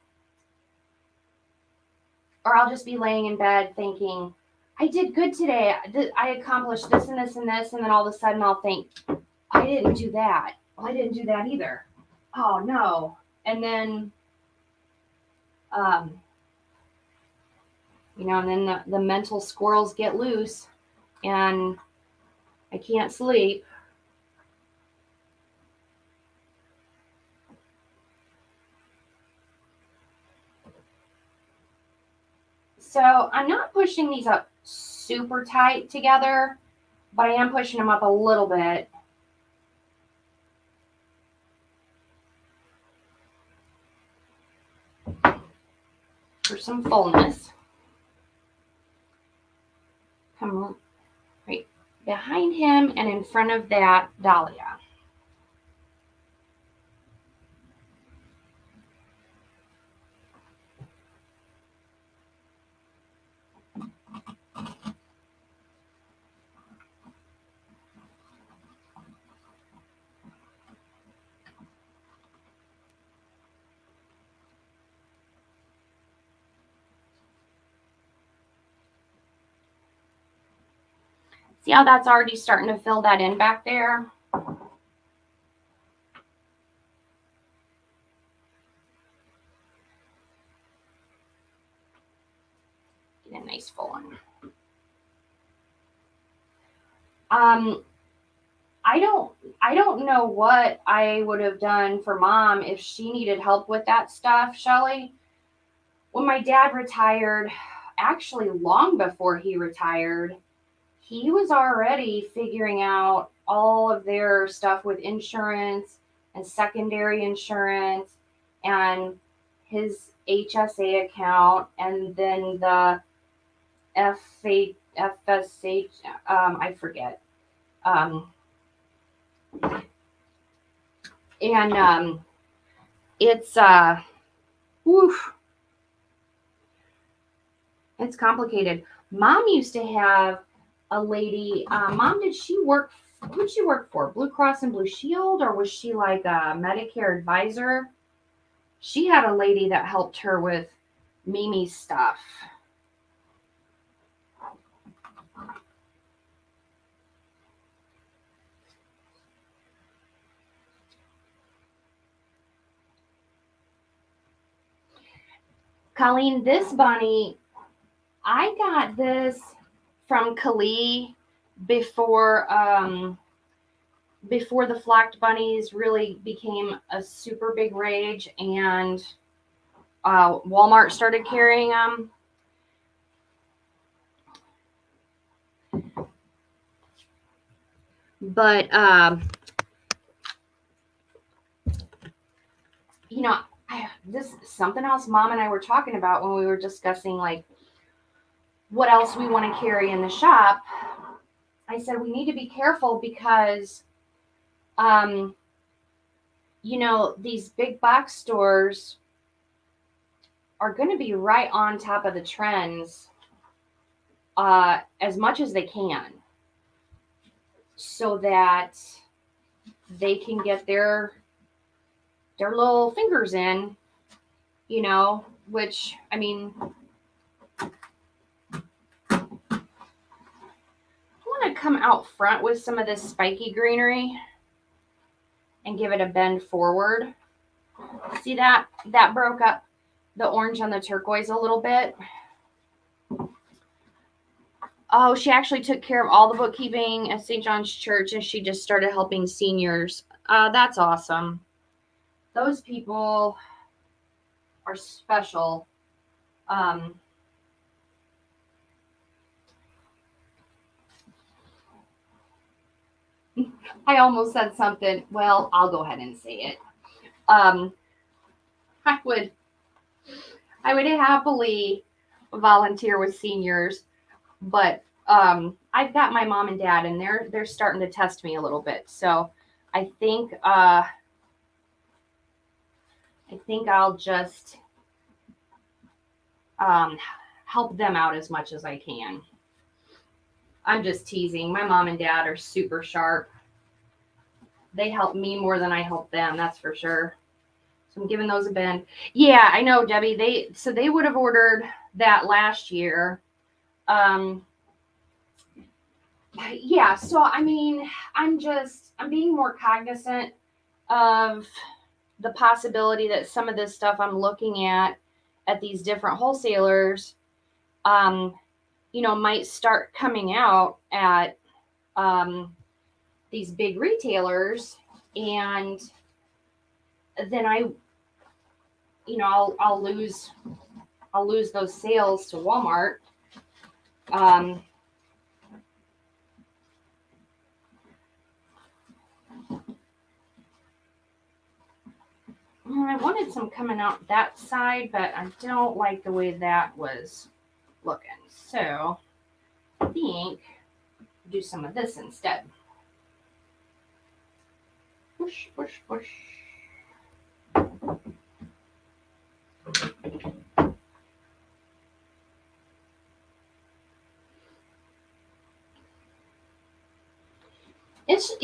Or I'll just be laying in bed thinking, I did good today. I accomplished this and this and this. And then all of a sudden I'll think, I didn't do that. Well, I didn't do that either. Oh, no. And then, and then the mental squirrels get loose and I can't sleep. So I'm not pushing these up super tight together, but I am pushing them up a little bit. For some fullness. Come right behind him and in front of that dahlia. See how that's already starting to fill that in back there? Get a nice full one. I don't know what I would have done for Mom if she needed help with that stuff, Shelly. When my dad retired, actually long before he retired, he was already figuring out all of their stuff with insurance and secondary insurance and his HSA account and then the FSH, I forget. It's it's complicated. Mom used to have a lady. Mom, who'd she work for? Blue Cross and Blue Shield, or was she like a Medicare advisor? She had a lady that helped her with Mimi's stuff. Colleen, this bunny, I got this from Kali before the flocked bunnies really became a super big rage and Walmart started carrying them. But this is something else Mom and I were talking about when we were discussing like what else we want to carry in the shop. I said we need to be careful because these big box stores are going to be right on top of the trends as much as they can so that they can get their little fingers in, which, I mean, I want to come out front with some of this spiky greenery and give it a bend forward. See that? That broke up the orange on the turquoise a little bit. Oh, she actually took care of all the bookkeeping at St. John's Church, and she just started helping seniors. That's awesome. Those people are special. I almost said something. Well, I'll go ahead and say it. I would happily volunteer with seniors, but I've got my mom and dad, and they're starting to test me a little bit. So I think I'll just help them out as much as I can. I'm just teasing. My mom and dad are super sharp. They help me more than I help them, that's for sure. So I'm giving those a bend. Yeah, I know, Debbie. They would have ordered that last year. Yeah, so I mean, I'm being more cognizant of the possibility that some of this stuff I'm looking at these different wholesalers, might start coming out at these big retailers, and then I'll lose those sales to Walmart. I wanted some coming out that side, but I don't like the way that was looking. So I think I'll do some of this instead. Push, push, push.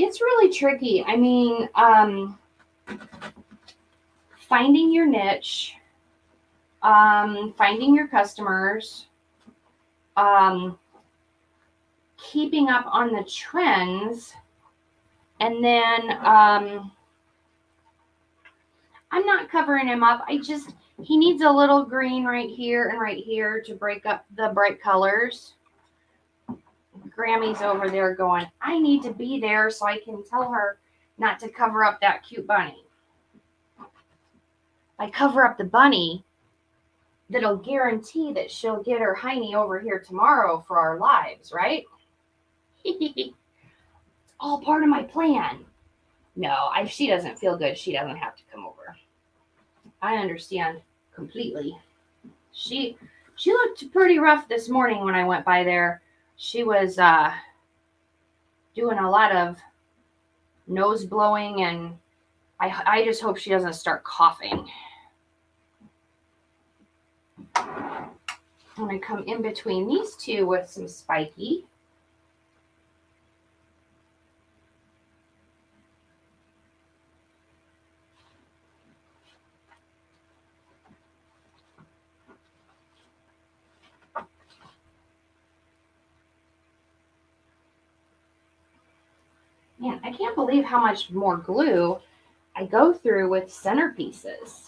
It's really tricky. I mean, finding your niche, finding your customers, keeping up on the trends, and then I'm not covering him up. He needs a little green right here and right here to break up the bright colors. Grammy's over there going, I need to be there so I can tell her not to cover up that cute bunny. If I cover up the bunny, that'll guarantee that she'll get her hiney over here tomorrow for our lives, right? It's all part of my plan. No, if she doesn't feel good, she doesn't have to come over. I understand completely. She looked pretty rough this morning when I went by there. She was doing a lot of nose blowing, and I just hope she doesn't start coughing. I'm going to come in between these two with some spiky. Man, I can't believe how much more glue I go through with centerpieces.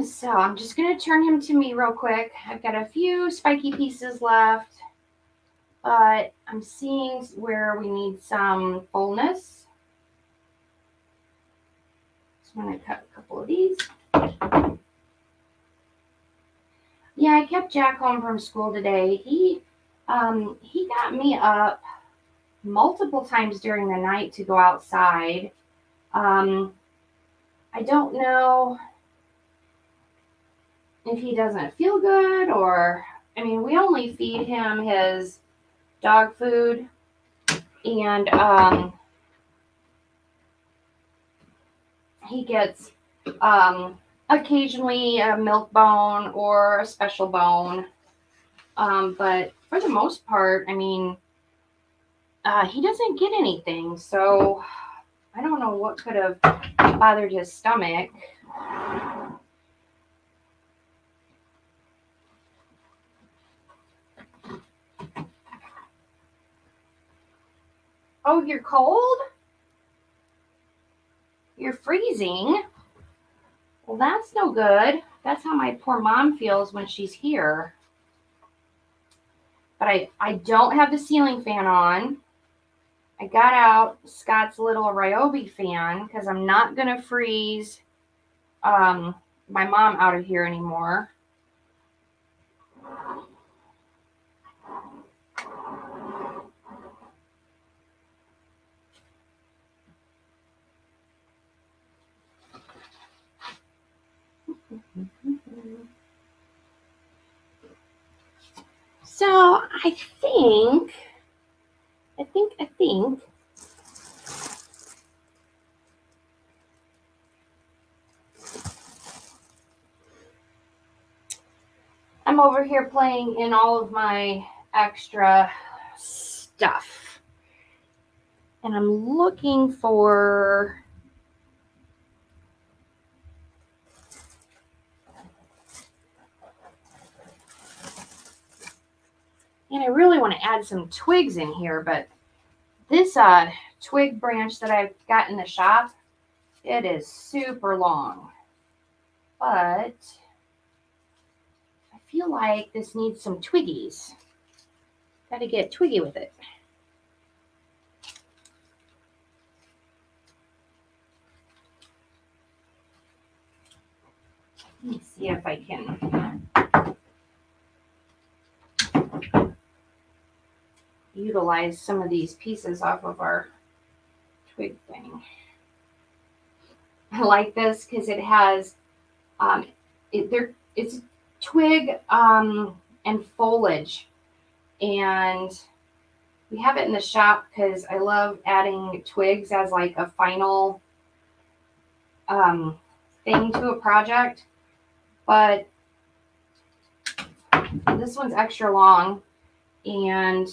So I'm just going to turn him to me real quick. I've got a few spiky pieces left, but I'm seeing where we need some fullness. So I'm going to cut a couple of these. Yeah, I kept Jack home from school today. He got me up multiple times during the night to go outside. I don't know if he doesn't feel good, or, I mean, we only feed him his dog food, and he gets Occasionally a milk bone or a special bone. But for the most part, I mean, he doesn't get anything. So I don't know what could have bothered his stomach. Oh, you're cold? You're freezing? Well, that's no good. That's how my poor mom feels when she's here. But I don't have the ceiling fan on. I got out Scott's little Ryobi fan because I'm not going to freeze my mom out of here anymore. So I think I'm over here playing in all of my extra stuff. And I'm looking for and I really want to add some twigs in here, but this twig branch that I've got in the shop, it is super long. But I feel like this needs some twiggies. Gotta get twiggy with it. Let me see if I can utilize some of these pieces off of our twig thing. I like this because it has it's twig and foliage, and we have it in the shop because I love adding twigs as like a final thing to a project. But this one's extra long, and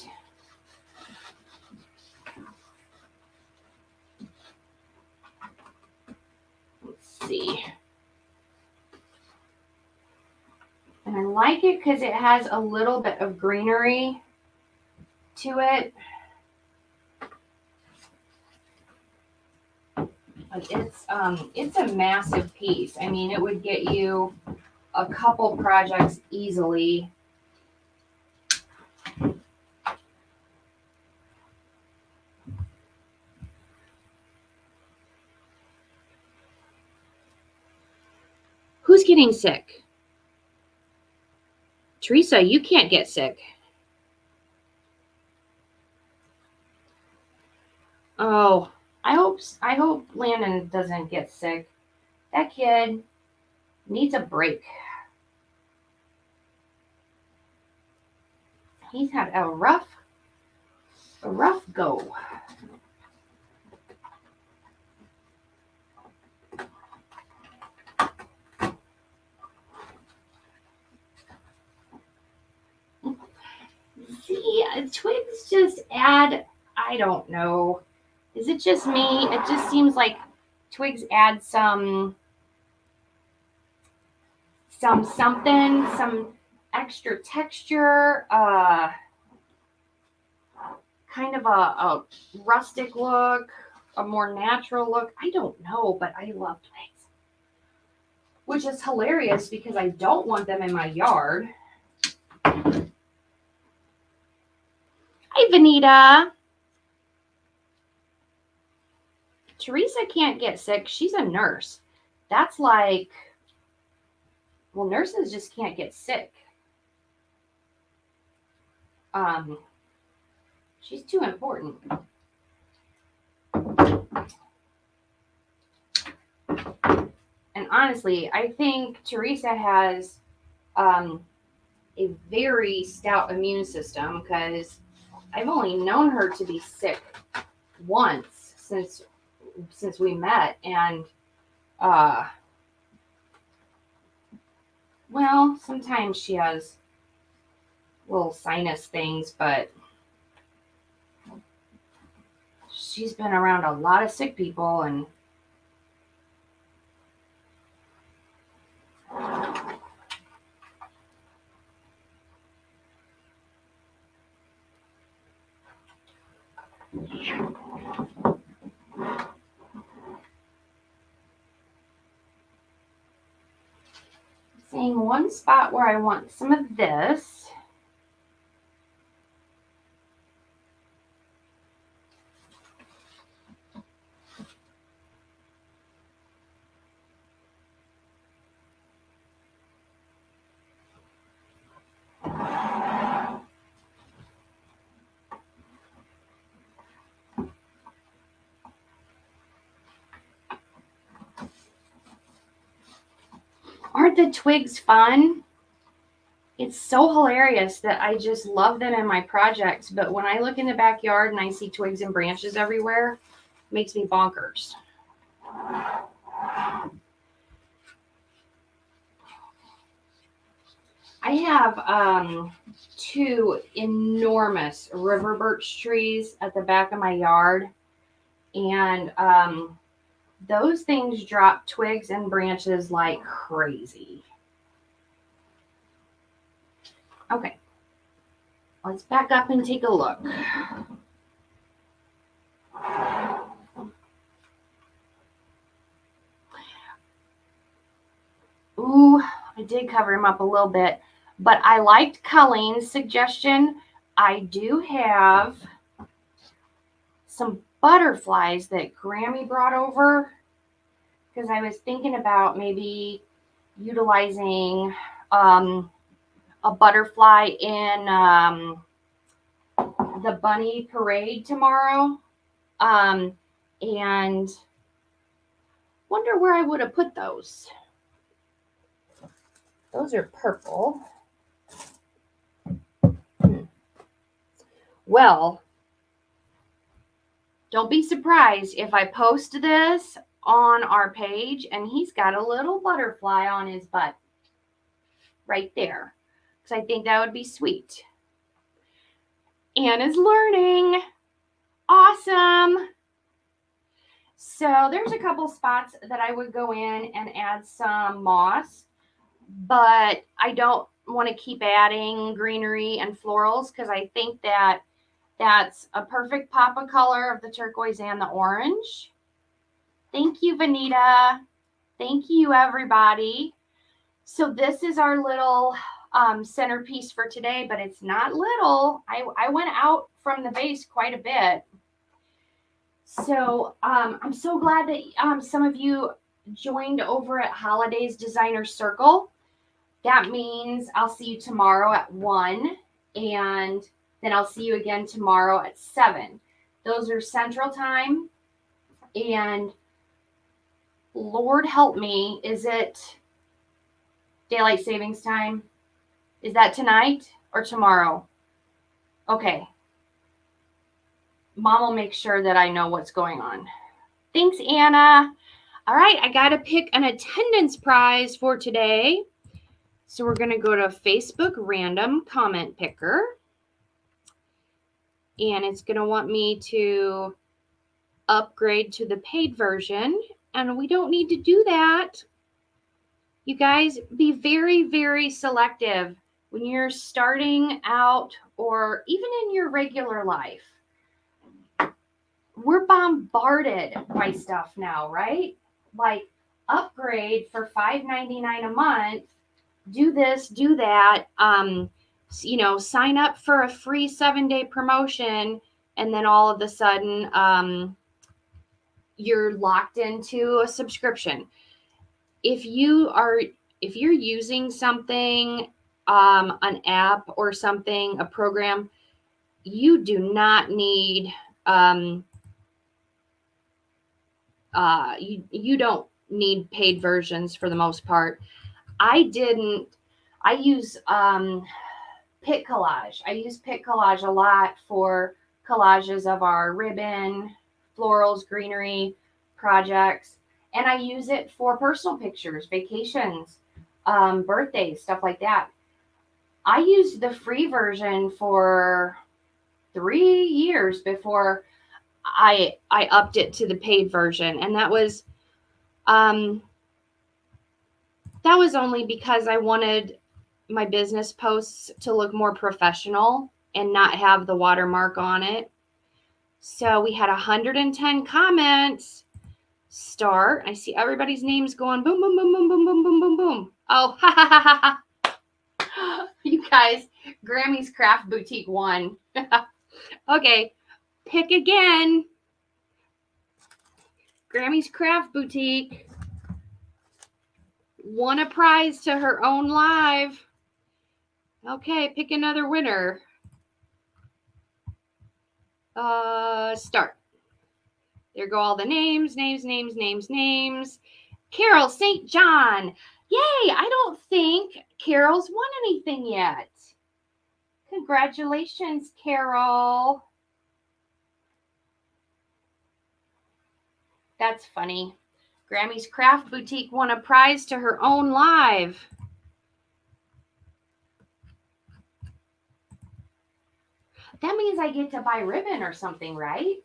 let's see. And I like it because it has a little bit of greenery to it. But it's a massive piece. I mean, it would get you a couple projects easily. Who's getting sick? Teresa, you can't get sick. Oh, I hope Landon doesn't get sick. That kid needs a break. He's had a rough go. See, twigs just add, I don't know. Is it just me? It just seems like twigs add some something, some extra texture, kind of a rustic look, a more natural look. I don't know, but I love twigs. Which is hilarious because I don't want them in my yard. Hi, Vanita. Teresa can't get sick. She's a nurse. That's like, well, nurses just can't get sick. She's too important. And honestly, I think Teresa has a very stout immune system because I've only known her to be sick once since we met, and Well, sometimes she has little sinus things, but she's been around a lot of sick people and seeing one spot where I want some of this. Aren't the twigs fun? It's so hilarious that I just love them in my projects, but when I look in the backyard and I see twigs and branches everywhere, it makes me bonkers. I have 2 enormous river birch trees at the back of my yard, and those things drop twigs and branches like crazy. Okay, let's back up and take a look. Ooh, I did cover him up a little bit, but I liked Colleen's suggestion. I do have some butterflies that Grammy brought over because I was thinking about maybe utilizing a butterfly in the bunny parade tomorrow. And wonder where I would have put those. Those are purple. Well, don't be surprised if I post this on our page and he's got a little butterfly on his butt right there. Because I think that would be sweet. Anna's learning. Awesome. So there's a couple spots that I would go in and add some moss, but I don't want to keep adding greenery and florals because I think that that's a perfect pop of color of the turquoise and the orange. Thank you, Vanita. Thank you, everybody. So this is our little centerpiece for today, but it's not little. I went out from the base quite a bit. So I'm so glad that some of you joined over at Holidays Designer Circle. That means I'll see you tomorrow at 1, and then I'll see you again tomorrow at 7. Those are Central Time. And Lord help me, is it Daylight Savings Time? Is that tonight or tomorrow? Okay. Mom will make sure that I know what's going on. Thanks, Anna. All right, I got to pick an attendance prize for today. So we're going to go to Facebook Random Comment Picker. And it's going to want me to upgrade to the paid version. And we don't need to do that. You guys, be very, very selective when you're starting out or even in your regular life. We're bombarded by stuff now, right? Like upgrade for $5.99 a month, do this, do that, sign up for a free 7-day promotion, and then all of a sudden you're locked into a subscription. If you're using something, an app or something, a program, you do not need you don't need paid versions for the most part. I use Pit Collage. I use Pit Collage a lot for collages of our ribbon, florals, greenery projects. And I use it for personal pictures, vacations, birthdays, stuff like that. I used the free version for 3 years before I upped it to the paid version, and that was only because I wanted my business posts to look more professional and not have the watermark on it. So we had 110 comments. Start. I see everybody's names going boom, boom, boom, boom, boom, boom, boom, boom, boom. Oh, ha ha ha ha. You guys, Grammy's Craft Boutique won. Okay, pick again. Grammy's Craft Boutique won a prize to her own live. Okay, pick another winner. Start. There go all the names. Carol St. John. Yay, I don't think Carol's won anything yet. Congratulations, Carol. That's funny. Grammy's Craft Boutique won a prize to her own live. That means I get to buy ribbon or something, right?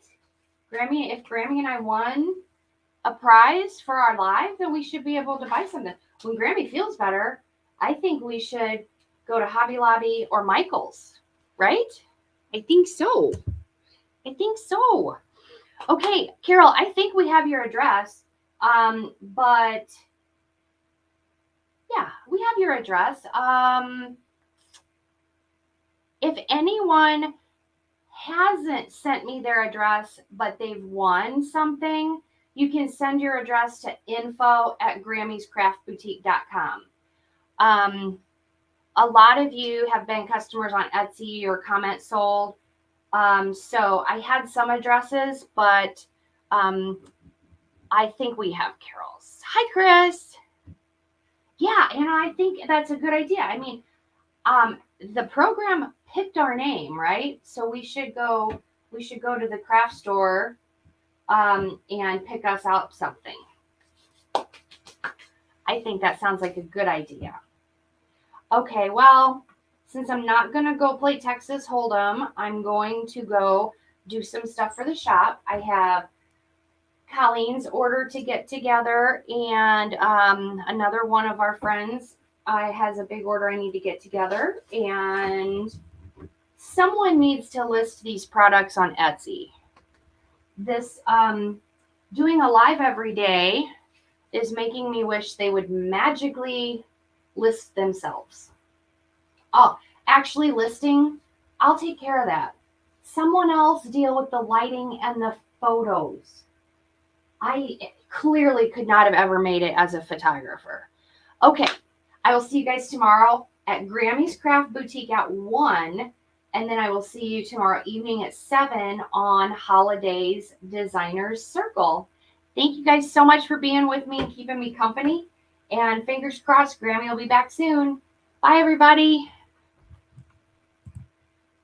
If Grammy and I won a prize for our live, then we should be able to buy something. When Grammy feels better, I think we should go to Hobby Lobby or Michael's, right? I think so. Okay, Carol, I think we have your address. But yeah, we have your address. If anyone hasn't sent me their address, but they've won something, you can send your address to info@grammyscraftboutique.com. A lot of you have been customers on Etsy or Comment Sold. So I had some addresses, but I think we have Carol's. Hi, Chris. Yeah, and I think that's a good idea. I mean, the program picked our name, right? So we should go to the craft store and pick us out something. I think that sounds like a good idea. Okay, well, since I'm not going to go play Texas Hold'em, I'm going to go do some stuff for the shop. I have Colleen's order to get together, and another one of our friends has a big order I need to get together, and someone needs to list these products on Etsy. This doing a live every day is making me wish they would magically list themselves. Oh, actually listing, I'll take care of that. Someone else deal with the lighting and the photos. I clearly could not have ever made it as a photographer. Okay, I will see you guys tomorrow at Grammy's Craft Boutique at 1, and then I will see you tomorrow evening at 7 on Holidays Designers Circle. Thank you guys so much for being with me and keeping me company. And fingers crossed, Grammy will be back soon. Bye, everybody.